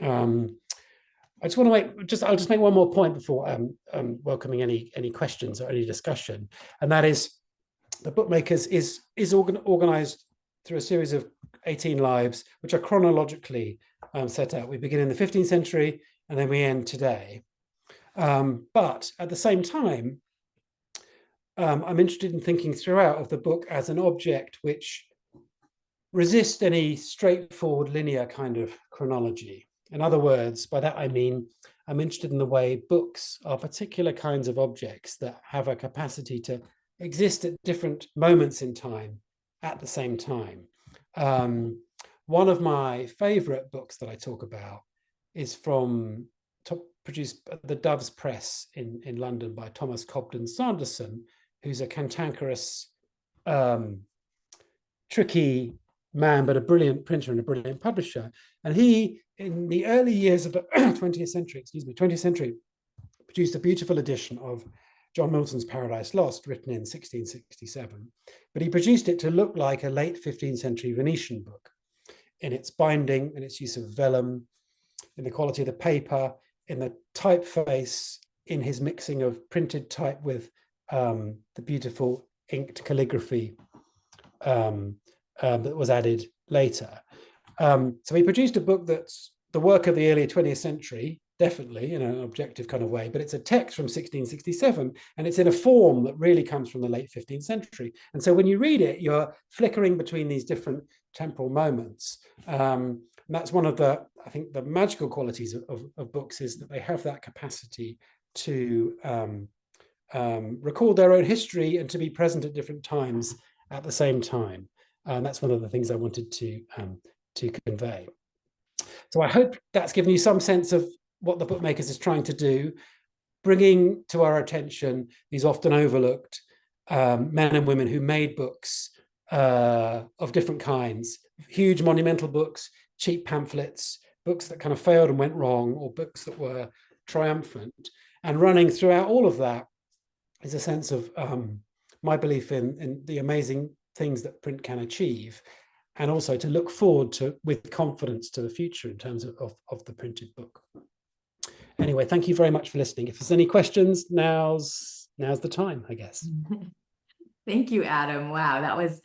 I just want to I'll just make one more point before welcoming any questions or any discussion, and that is the Bookmakers is organized through a series of 18 lives, which are chronologically set out. We begin in the 15th century and then we end today. But at the same time, I'm interested in thinking throughout of the book as an object which resists any straightforward linear kind of chronology. In other words, by that I mean, I'm interested in the way books are particular kinds of objects that have a capacity to exist at different moments in time at the same time. One of my favorite books that I talk about is produced at the Doves Press in London by Thomas Cobden Sanderson, who's a cantankerous, tricky man, but a brilliant printer and a brilliant publisher. And he, in the early years of the 20th century, produced a beautiful edition of John Milton's Paradise Lost, written in 1667. But he produced it to look like a late 15th century Venetian book in its binding, in its use of vellum, in the quality of the paper, in the typeface, in his mixing of printed type with the beautiful inked calligraphy that was added later. So he produced a book that's the work of the early 20th century, definitely in an objective kind of way, but it's a text from 1667, and it's in a form that really comes from the late 15th century. And so when you read it, you're flickering between these different temporal moments. And that's one of the, I think, the magical qualities of books, is that they have that capacity to record their own history and to be present at different times at the same time. And that's one of the things I wanted to convey. So I hope that's given you some sense of what the Bookmakers is trying to do, bringing to our attention these often overlooked men and women who made books of different kinds, huge monumental books, cheap pamphlets, books that kind of failed and went wrong, or books that were triumphant. And running throughout all of that is a sense of my belief in the amazing things that print can achieve, and also to look forward to with confidence to the future in terms of the printed book. Anyway, thank you very much for listening. If there's any questions, now's the time, I guess. Thank you, Adam. Wow, that was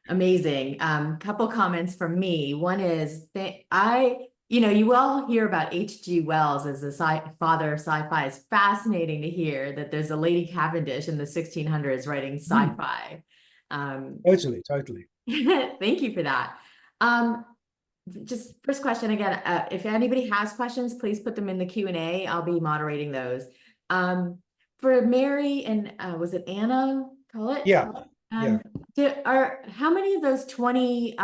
amazing. Couple comments from me. One is that you all hear about H.G. Wells as the father of sci-fi. It's fascinating to hear that there's a Lady Cavendish in the 1600s writing sci-fi. Totally. Thank you for that. Just first question again, if anybody has questions, please put them in the Q&A. I'll be moderating those. For Mary and was it Anna? Call it? Yeah. How many of those 20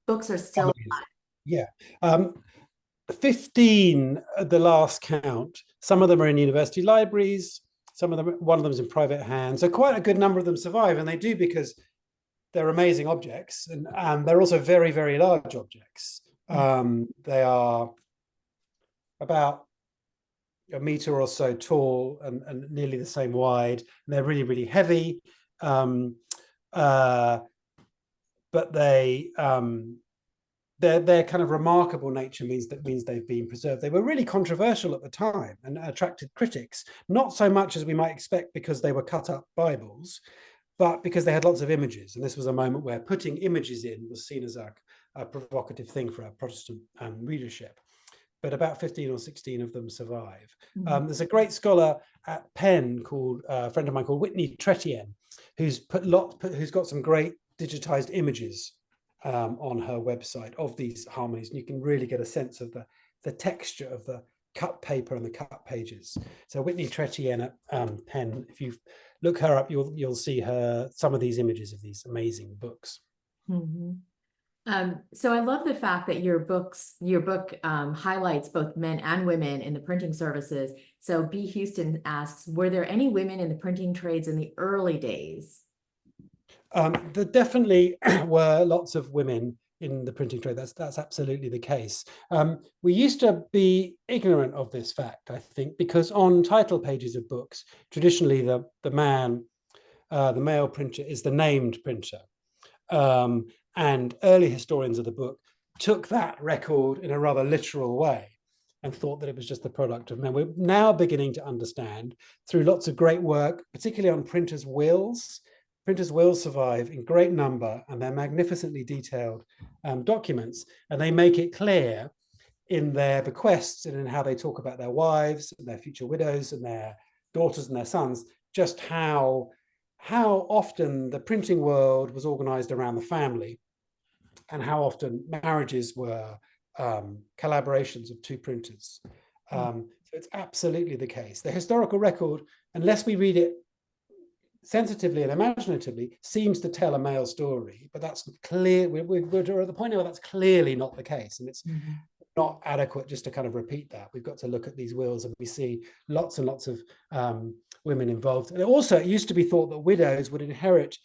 books are still alive? Yeah. 15 at the last count. Some of them are in university libraries. One of them is in private hands. So quite a good number of them survive, and they do because they're amazing objects, and they're also very, very large objects. They are about a meter or so tall and nearly the same wide. And they're really, really heavy. But their kind of remarkable nature means they've been preserved. They were really controversial at the time and attracted critics, not so much as we might expect because they were cut up Bibles, but because they had lots of images. And this was a moment where putting images in was seen as a provocative thing for a Protestant readership. But about 15 or 16 of them survive. Mhm. There's a great scholar at Penn called a friend of mine called Wynkyn de Worde, who's got some great digitized images on her website of these harmonies, and you can really get a sense of the texture of the cut paper and the cut pages. So Wynkyn de Worde at Penn, if you look her up, you'll see some of these images of these amazing books. Mhm. So I love the fact that your book highlights both men and women in the printing services. So B. Houston asks, were there any women in the printing trades in the early days? There definitely were lots of women in the printing trade. That's absolutely the case. We used to be ignorant of this fact, I think, because on title pages of books, traditionally the male printer is the named printer. And early historians of the book took that record in a rather literal way and thought that it was just the product of men. We're now beginning to understand through lots of great work, particularly on printers' wills. Printers' wills survive in great number, and they're magnificently detailed documents, and they make it clear in their bequests and in how they talk about their wives and their future widows and their daughters and their sons, just how often the printing world was organized around the family and how often marriages were collaborations of two printers. So it's absolutely the case. The historical record, unless we read it sensitively and imaginatively, seems to tell a male story, but that's clear. We're at the point now where that's clearly not the case, and it's not adequate just to kind of repeat that. We've got to look at these wills, and we see lots and lots of women involved. And also, it used to be thought that widows would inherit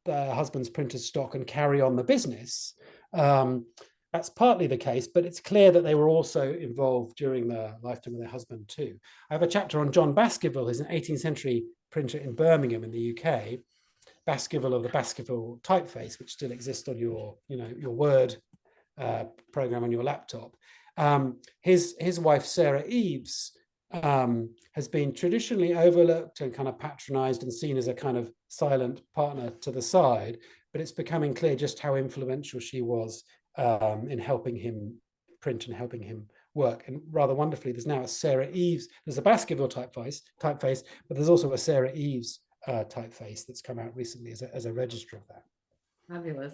the husband's printer's stock and carry on the business. That's partly the case, but it's clear that they were also involved during the lifetime of their husband too. I have a chapter on John Baskerville, who's an 18th century printer in Birmingham in the UK. Baskerville of the Baskerville typeface, which still exists on your Word program on your laptop. His wife, Sarah Eves, has been traditionally overlooked and kind of patronized and seen as a kind of silent partner to the side, but it's becoming clear just how influential she was in helping him print and helping him work. And rather wonderfully, there's now a Sarah Eves, there's a Baskerville typeface, but there's also a Sarah Eves typeface that's come out recently as a register of that. Fabulous.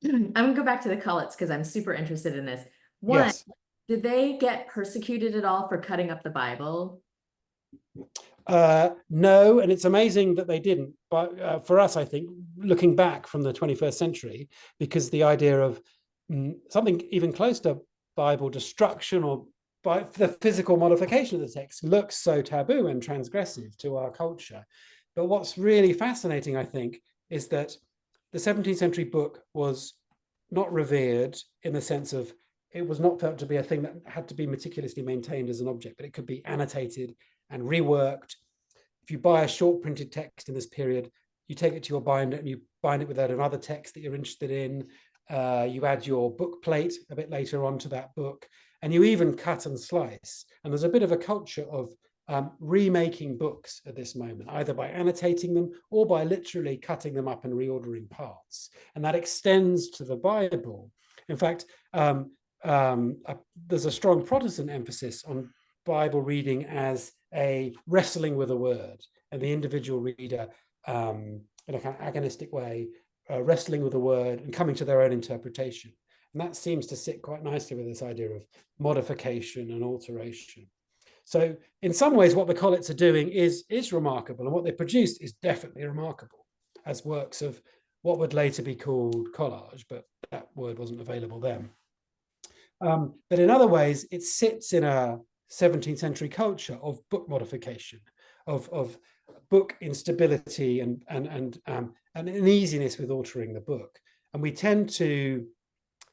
I'm gonna go back to the Cullets because I'm super interested in this. One, Yes. did they get persecuted at all for cutting up the Bible? No, and it's amazing that they didn't. But for us, I think, looking back from the 21st century, because the idea of something even close to Bible destruction or by the physical modification of the text looks so taboo and transgressive to our culture. But what's really fascinating, I think, is that the 17th century book was not revered in the sense of it was not felt to be a thing that had to be meticulously maintained as an object, but it could be annotated and reworked. If you buy a short printed text in this period, you take it to your binder and you bind it with another text that you're interested in. You add your book plate a bit later on to that book, and you even cut and slice. And there's a bit of a culture of remaking books at this moment, either by annotating them or by literally cutting them up and reordering parts. And that extends to the Bible. In fact, there's a strong Protestant emphasis on Bible reading as a wrestling with a word, and the individual reader in a kind of agonistic way, wrestling with a word and coming to their own interpretation. And that seems to sit quite nicely with this idea of modification and alteration. So in some ways, what the Collets are doing is remarkable, and what they produced is definitely remarkable as works of what would later be called collage, but that word wasn't available then. But in other ways, it sits in a 17th century culture of book modification, of book instability and an easiness with altering the book. And we tend to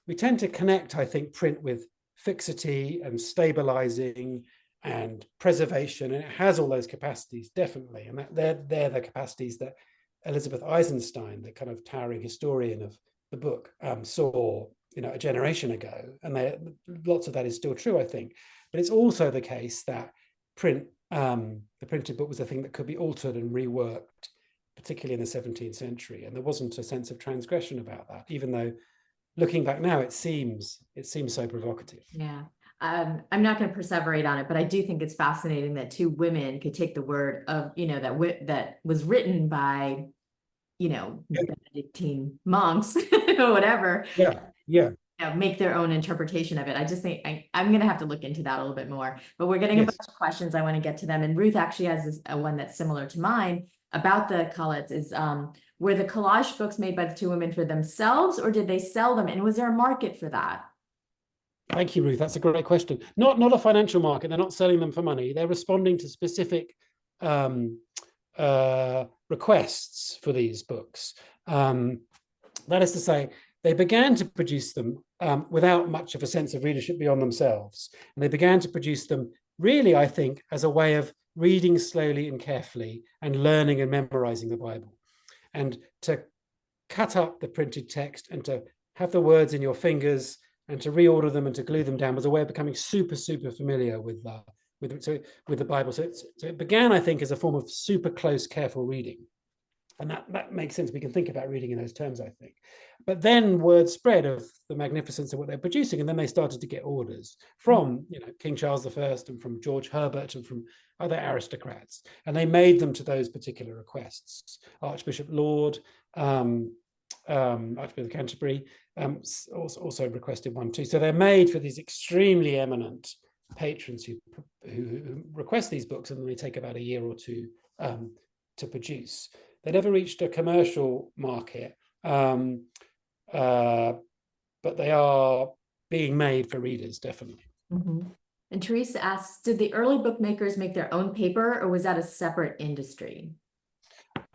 connect, I think, print with fixity and stabilizing and preservation, and it has all those capacities, definitely. And they're the capacities that Elizabeth Eisenstein, the kind of towering historian of the book, saw, a generation ago. And lots of that is still true, I think. But it's also the case that the printed book was a thing that could be altered and reworked, particularly in the 17th century. And there wasn't a sense of transgression about that, even though looking back now, it seems so provocative. Yeah. I'm not going to perseverate on it, but I do think it's fascinating that two women could take the word of, that was written by, Benedictine monks or whatever. Yeah. Make their own interpretation of it. I just think I'm going to have to look into that a little bit more. But we're getting a bunch of questions. I want to get to them. And Ruth actually has a one that's similar to mine about the Cullets. Is were the collage books made by the two women for themselves, or did they sell them? And was there a market for that? Thank you, Ruth. That's a great question. Not a financial market. They're not selling them for money. They're responding to specific requests for these books. That is to say, they began to produce them without much of a sense of readership beyond themselves. And they began to produce them really, I think, as a way of reading slowly and carefully and learning and memorizing the Bible. And to cut up the printed text and to have the words in your fingers and to reorder them and to glue them down was a way of becoming super familiar with the Bible. So it began, I think, as a form of super close, careful reading. And that makes sense. We can think about reading in those terms, I think. But then word spread of the magnificence of what they're producing, and then they started to get orders from King Charles I and from George Herbert and from other aristocrats, and they made them to those particular requests. Archbishop Laud, Archbishop of Canterbury, also requested one too. So they're made for these extremely eminent patrons who request these books, and then they take about a year or two to produce. They never reached a commercial market, but they are being made for readers, definitely. Mm-hmm. And Teresa asks, did the early bookmakers make their own paper, or was that a separate industry?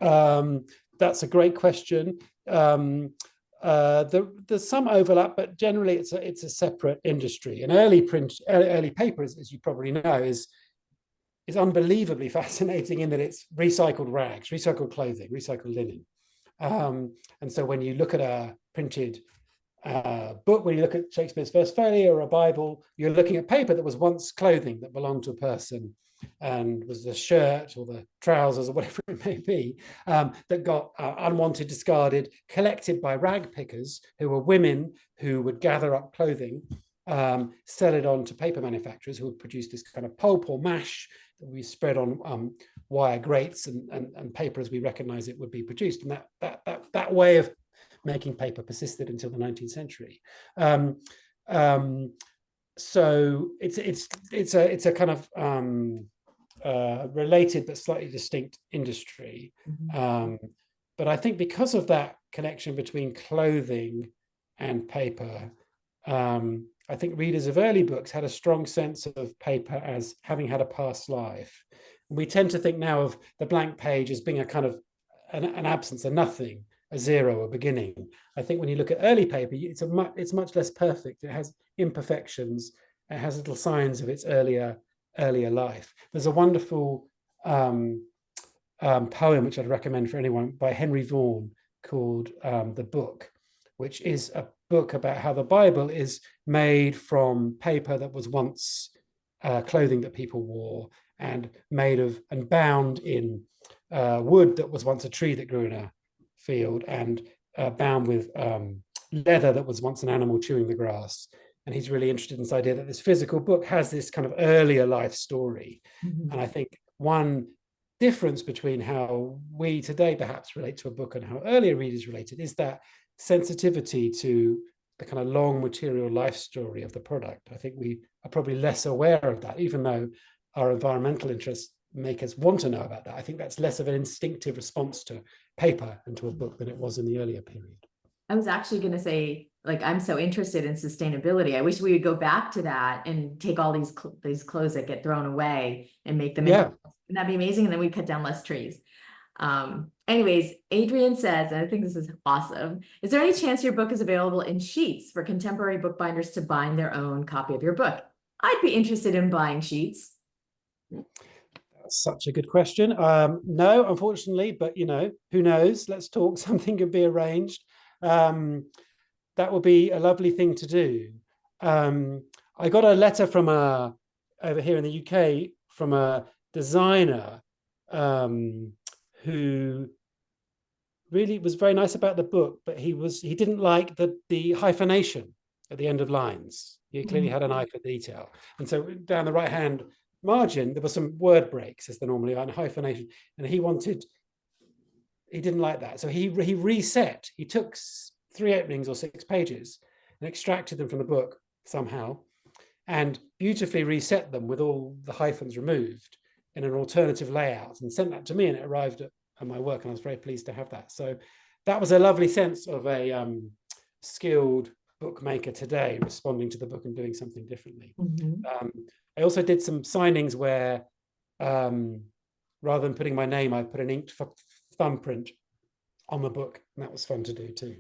That's a great question. There's some overlap, but generally it's a separate industry. And early paper, as you probably know, is unbelievably fascinating in that it's recycled rags, recycled clothing, recycled linen. And so when you look at a printed book, when you look at Shakespeare's First Folio or a Bible, you're looking at paper that was once clothing that belonged to a person and was the shirt or the trousers or whatever it may be, that got unwanted, discarded, collected by rag pickers, who were women who would gather up clothing, sell it on to paper manufacturers who would produce this kind of pulp or mash that we spread on wire grates, and paper as we recognize it would be produced. And that way of making paper persisted until the 19th century. So it's a kind of related but slightly distinct industry. Mm-hmm. But I think because of that connection between clothing and paper, I think readers of early books had a strong sense of paper as having had a past life. We tend to think now of the blank page as being a kind of an absence, a nothing, a zero, a beginning. I think when you look at early paper, it's much less perfect. It has imperfections. It has little signs of its earlier life. There's a wonderful poem which I'd recommend for anyone by Henry Vaughan called The Book, which is a book about how the Bible is made from paper that was once clothing that people wore, and made of and bound in wood that was once a tree that grew in a field, and bound with leather that was once an animal chewing the grass. And he's really interested in this idea that this physical book has this kind of earlier life story. Mm-hmm. And I think one difference between how we today perhaps relate to a book and how earlier readers related is that sensitivity to the kind of long material life story of the product. I think we are probably less aware of that, even though our environmental interests make us want to know about that. I think that's less of an instinctive response to paper and to a book than it was in the earlier period. I was actually going to say, I'm so interested in sustainability. I wish we would go back to that and take all these clothes that get thrown away and make them. Wouldn't that be amazing? And then we cut down less trees. Anyways, Adrian says, and I think this is awesome, is there any chance your book is available in sheets for contemporary bookbinders to bind their own copy of your book? I'd be interested in buying sheets. That's such a good question. No, unfortunately, but who knows? Let's talk. Something could be arranged. That would be a lovely thing to do. I got a letter from over here in the UK from a designer who really was very nice about the book, but he didn't like the hyphenation at the end of lines. He clearly had an eye for detail, and so down the right hand margin there were some word breaks, as there normally are, and hyphenation, and he didn't like that, so he reset. He took 3 openings or 6 pages and extracted them from the book somehow, and beautifully reset them with all the hyphens removed in an alternative layout, and sent that to me, and it arrived at my work, and I was very pleased to have that. So that was a lovely sense of a skilled bookmaker today, responding to the book and doing something differently. I also did some signings where rather than putting my name, I put an inked thumbprint on the book, and that was fun to do too.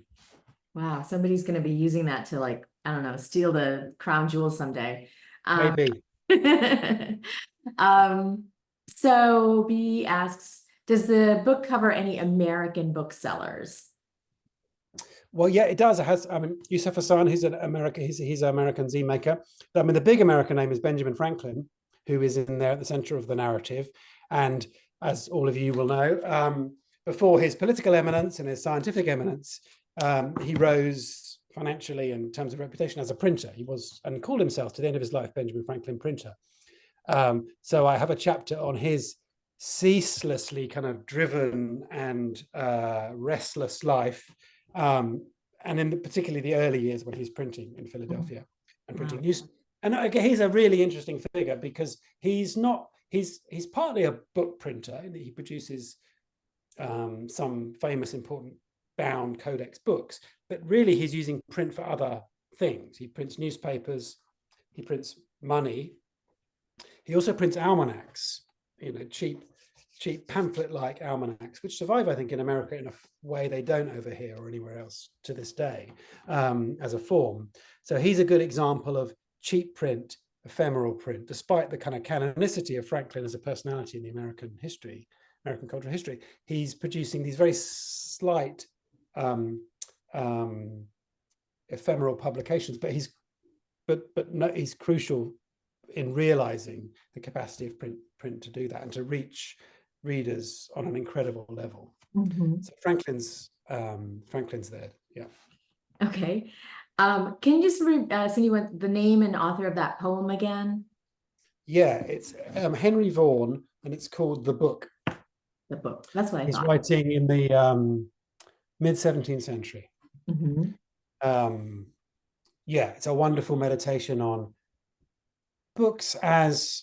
Wow, somebody's going to be using that to, like, I don't know, steal the crown jewels someday. Maybe. So B asks, does the book cover any American booksellers? Well, yeah, it does. It has. I mean, Yusuf Hassan, who's an he's an American zine maker. I mean, the big American name is Benjamin Franklin, who is in there at the center of the narrative. And as all of you will know, before his political eminence and his scientific eminence, he rose financially in terms of reputation as a printer. He was, and called himself to the end of his life, Benjamin Franklin Printer. So I have a chapter on his ceaselessly kind of driven and restless life, and in particularly the early years when he's printing in Philadelphia and printing news. And he's a really interesting figure because he's partly a book printer, and he produces some famous important bound codex books, but really he's using print for other things. He prints newspapers, he prints money, he also prints almanacs, cheap pamphlet-like almanacs, which survive, I think, in America in a way they don't over here or anywhere else to this day, as a form. So he's a good example of cheap print, ephemeral print, despite the kind of canonicity of Franklin as a personality in the American cultural history. He's producing these very slight ephemeral publications, but he's crucial in realizing the capacity of print to do that and to reach readers on an incredible level. So Franklin's there. Yeah. Okay. Can you just Cindy, the name and author of that poem again? Yeah, it's Henry Vaughan, and it's called The Book. The Book. That's what I thought. He's writing in the mid-17th century. Yeah, it's a wonderful meditation on books as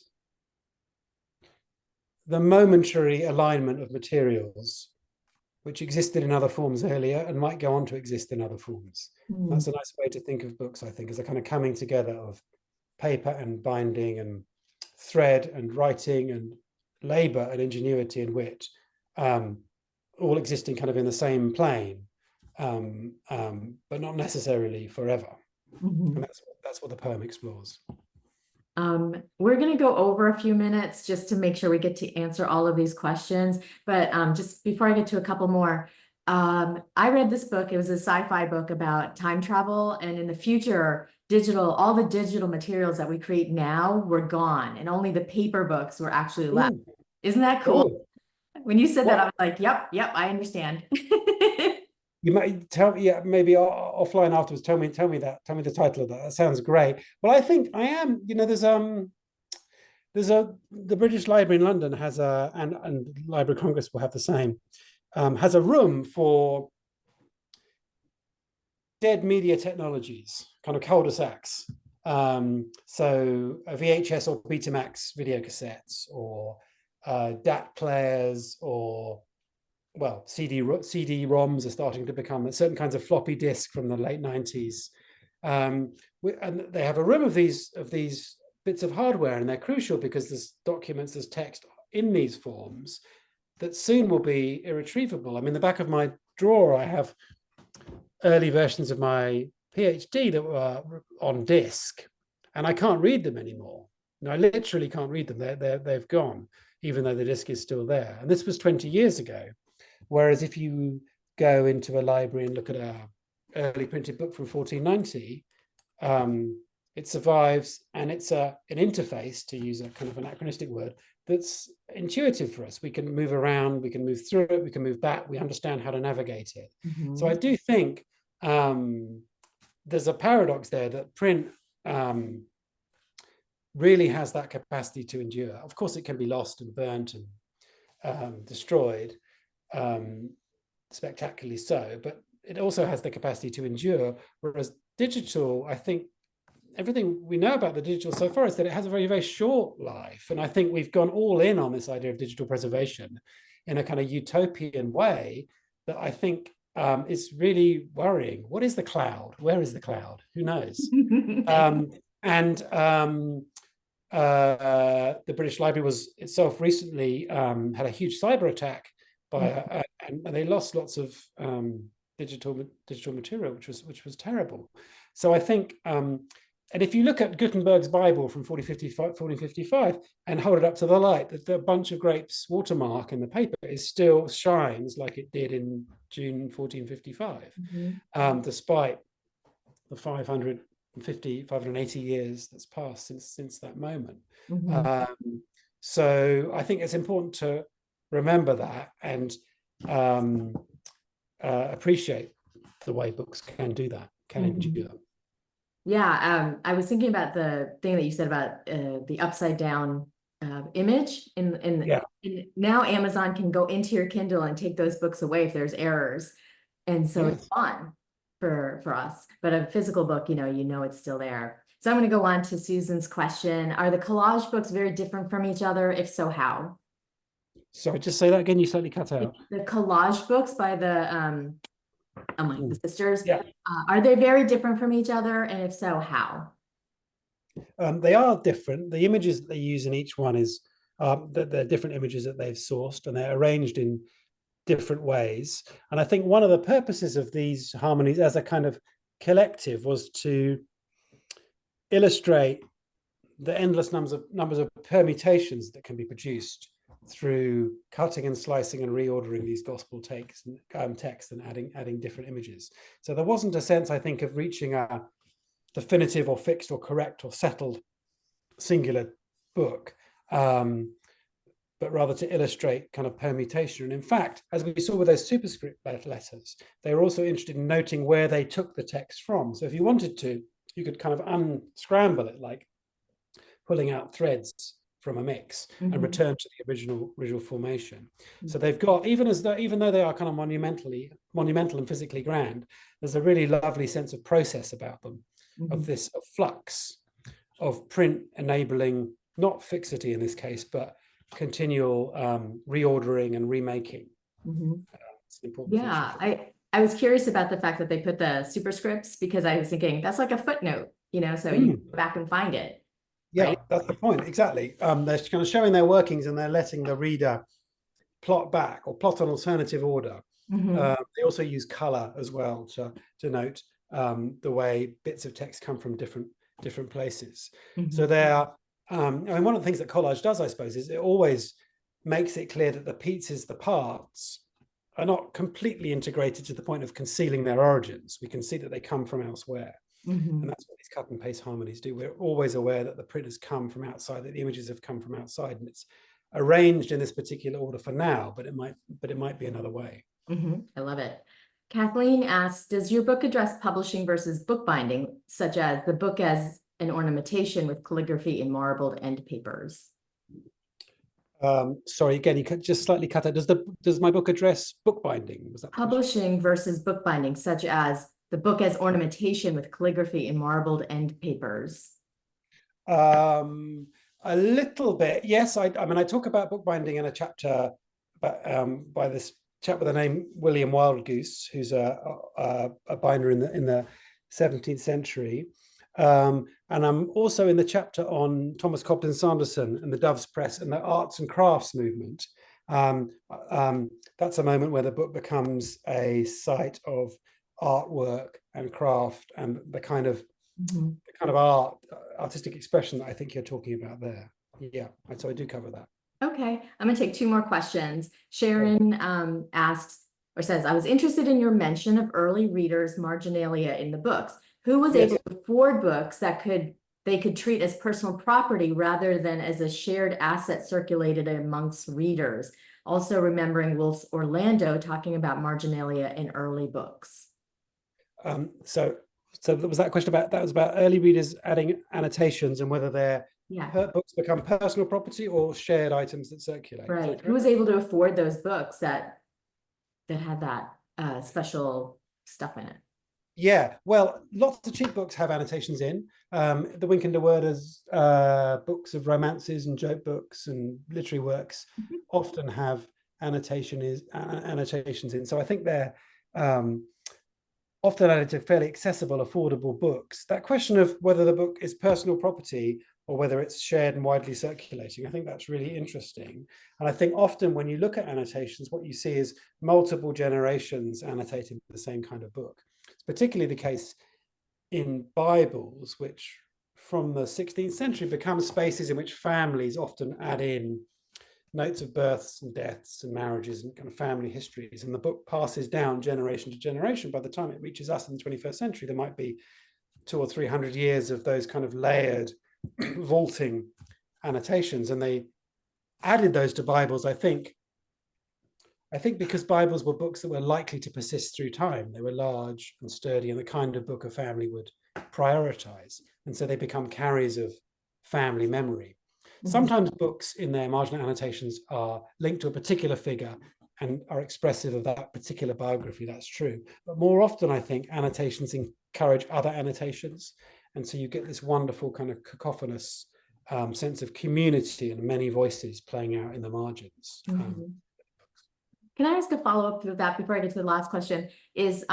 the momentary alignment of materials which existed in other forms earlier and might go on to exist in other forms. That's a nice way to think of books, I think, as a kind of coming together of paper and binding and thread and writing and labor and ingenuity and wit, all existing kind of in the same plane, but not necessarily forever. And that's what the poem explores. We're going to go over a few minutes just to make sure we get to answer all of these questions. But just before I get to a couple more, I read this book. It was a sci-fi book about time travel. And in the future, all the digital materials that we create now were gone. And only the paper books were actually left. Isn't that cool? When you said that, I was like, yep, I understand. You might tell me, maybe offline afterwards. Tell me the title of that. That sounds great. Well, I think I am. The British Library in London has and Library of Congress will have the same. Has a room for dead media technologies, kind of cul-de-sacs. So a VHS or Betamax video cassettes, or DAT players, or CD-ROMs are starting to become certain kinds of floppy disk from the late 90s. And they have a room of these bits of hardware, and they're crucial because there's documents, there's text in these forms that soon will be irretrievable. I mean, the back of my drawer, I have early versions of my PhD that were on disk, and I can't read them anymore. No, I literally can't read them. They've gone, even though the disc is still there. And this was 20 years ago. Whereas if you go into a library and look at a early printed book from 1490, it survives, and it's an interface, to use a kind of anachronistic word, that's intuitive for us. We can move around, we can move through it, we can move back, we understand how to navigate it. So I do think there's a paradox there, that print really has that capacity to endure. Of course, it can be lost and burnt and destroyed, spectacularly so, but it also has the capacity to endure, whereas digital, I think everything we know about the digital so far is that it has a very, very short life. And I think we've gone all in on this idea of digital preservation in a kind of utopian way that I think is really worrying. What is the cloud? Where is the cloud? Who knows? The British Library was itself recently had a huge cyber attack by, and they lost lots of digital material, which was terrible. So I think, and if you look at Gutenberg's Bible from 1455 and hold it up to the light, the bunch of grapes watermark in the paper still shines like it did in June 1455, despite the 580 years that's passed since that moment. So I think it's important to remember that and appreciate the way books can do that, can endure. Yeah, I was thinking about the thing that you said about the upside down image. Now Amazon can go into your Kindle and take those books away if there's errors, and so it's fun for us. But a physical book, you know it's still there. So I'm going to go on to Susan's question: are the collage books very different from each other? If so, how? Sorry, just say that again. You slightly cut out. The collage books by the the sisters, are they very different from each other? And if so, how? They are different. The images that they use in each one is they're different images that they've sourced, and they're arranged in different ways. And I think one of the purposes of these harmonies as a kind of collective was to illustrate the endless numbers of permutations that can be produced through cutting and slicing and reordering these gospel texts and adding different images. So there wasn't a sense, I think, of reaching a definitive or fixed or correct or settled singular book, but rather to illustrate kind of permutation. And in fact, as we saw with those superscript letters, they were also interested in noting where they took the text from. So if you wanted to, you could kind of unscramble it, like pulling out threads from a mix and return to the original formation. So they've got, even though they are kind of monumental and physically grand, there's a really lovely sense of process about them, of this flux of print enabling not fixity in this case, but continual reordering and remaking. It's an important feature. I was curious about the fact that they put the superscripts, because I was thinking that's like a footnote, so you go back and find it. Yeah, right? That's the point, exactly. They're kind of showing their workings, and they're letting the reader plot back or plot an alternative order. They also use color as well to denote the way bits of text come from different places. So they're, I mean, one of the things that collage does, I suppose, is it always makes it clear that the pieces, the parts, are not completely integrated to the point of concealing their origins. We can see that they come from elsewhere. And that's what these cut and paste harmonies do. We're always aware that the print has come from outside, that the images have come from outside, and it's arranged in this particular order for now, but it might be another way. I love it. Kathleen asks, does your book address publishing versus bookbinding, such as the book as an ornamentation with calligraphy in marbled end papers? Sorry, again, you just slightly cut out. Does my book address bookbinding? Was that publishing versus bookbinding, such as the book as ornamentation with calligraphy in marbled end papers? A little bit, yes. I mean, I talk about bookbinding in a chapter by this chap with the name William Wildgoose, who's a binder in the 17th century. And I'm also in the chapter on Thomas Cobden Sanderson and the Dove's Press and the arts and crafts movement. That's a moment where the book becomes a site of artwork and craft and the kind of Mhm. the kind of artistic expression that I think you're talking about there. Yeah, so I do cover that. Okay, I'm gonna take two more questions. Sharon asks or says, I was interested in your mention of early readers' marginalia in the books. Who was Yes. able to afford books that they could treat as personal property rather than as a shared asset circulated amongst readers? Also remembering Wolf's Orlando talking about marginalia in early books. So was that question about, that was about early readers adding annotations and whether their books become personal property or shared items that circulate. Right. Who was able to afford those books that had that special stuff in it? Yeah, well, lots of cheap books have annotations in. The Wynkyn de Worde's books of romances and joke books and literary works often have annotations in. So I think they're often added to fairly accessible, affordable books. That question of whether the book is personal property or whether it's shared and widely circulating, I think that's really interesting. And I think often when you look at annotations, what you see is multiple generations annotating the same kind of book. It's particularly the case in Bibles, which from the 16th century become spaces in which families often add in notes of births and deaths and marriages and kind of family histories. And the book passes down generation to generation. By the time it reaches us in the 21st century, there might be 200 or 300 years of those kind of layered vaulting annotations. And they added those to Bibles, I think because Bibles were books that were likely to persist through time. They were large and sturdy and the kind of book a family would prioritize. And so they become carriers of family memory. Sometimes books in their marginal annotations are linked to a particular figure and are expressive of that particular biography. That's true. But more often, I think annotations encourage other annotations. And so you get this wonderful kind of cacophonous sense of community and many voices playing out in the margins. Can I ask a follow-up to that before I get to the last question? Is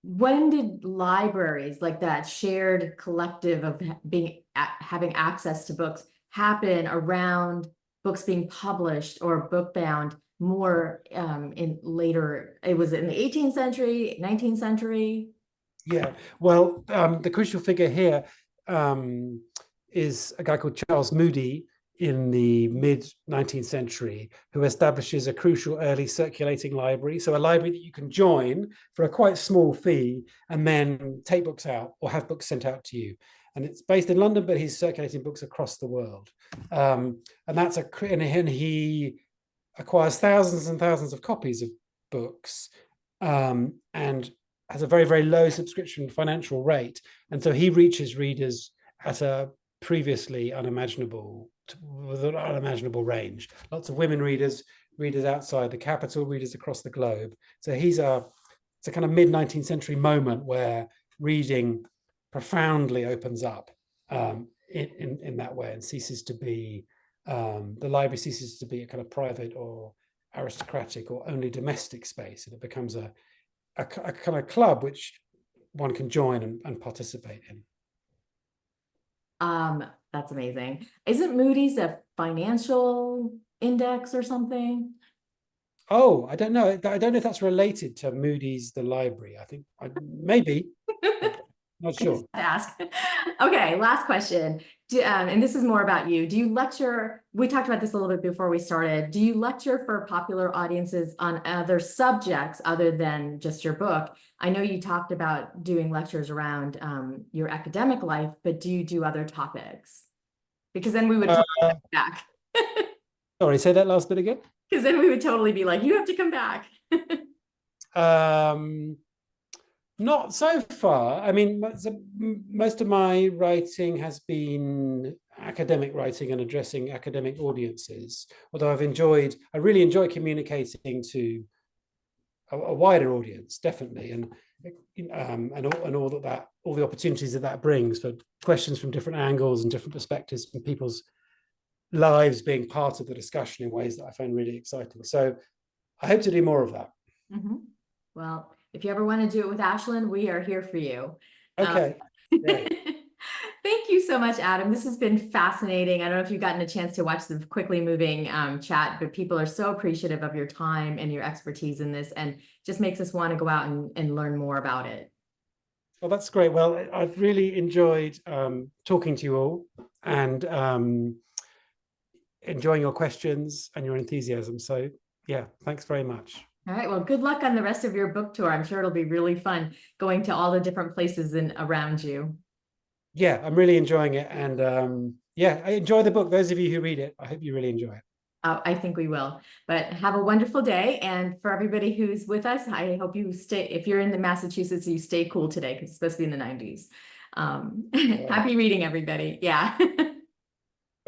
when did libraries, like that shared collective of having access to books, happen around books being published or book bound more in later? It was in the 18th century, 19th century? Yeah, well, the crucial figure here is a guy called Charles Moody in the mid-19th century, who establishes a crucial early circulating library. So a library that you can join for a quite small fee and then take books out or have books sent out to you. And it's based in London, but he's circulating books across the world. And he acquires thousands and thousands of copies of books and has a very, very low subscription financial rate. And so he reaches readers at a previously unimaginable range. Lots of women readers outside the capital, readers across the globe. So it's a kind of mid-19th century moment where reading profoundly opens up in that way and ceases to be, the library ceases to be a kind of private or aristocratic or only domestic space, and it becomes a kind of club which one can join and participate in. That's amazing. Isn't Moody's a financial index or something? Oh, I don't know. I don't know if that's related to Moody's, the library. I think maybe. Not sure. Ask. Okay, last question. And this is more about you. Do you lecture? We talked about this a little bit before we started. Do you lecture for popular audiences on other subjects other than just your book? I know you talked about doing lectures around your academic life, but do you do other topics? Because then we would totally come back. Sorry, say that last bit again. Because then we would totally be like, you have to come back. Not so far. I mean, most of my writing has been academic writing and addressing academic audiences, although I really enjoy communicating to a wider audience, definitely, and all the opportunities that brings for questions from different angles and different perspectives and people's lives being part of the discussion in ways that I find really exciting. So I hope to do more of that. Well, if you ever want to do it with Ashlyn, we are here for you. Okay. Thank you so much, Adam. This has been fascinating. I don't know if you've gotten a chance to watch the quickly moving chat, but people are so appreciative of your time and your expertise in this, and just makes us want to go out and learn more about it. Well, that's great. Well, I've really enjoyed talking to you all, and enjoying your questions and your enthusiasm. So yeah, thanks very much. All right, well, good luck on the rest of your book tour. I'm sure it'll be really fun going to all the different places and around you. Yeah, I'm really enjoying it. And yeah, I enjoy the book. Those of you who read it, I hope you really enjoy it. I think we will. But have a wonderful day. And for everybody who's with us, I hope you stay, if you're in the Massachusetts, you stay cool today because it's supposed to be in the 90s. Yeah. Happy reading, everybody. Yeah.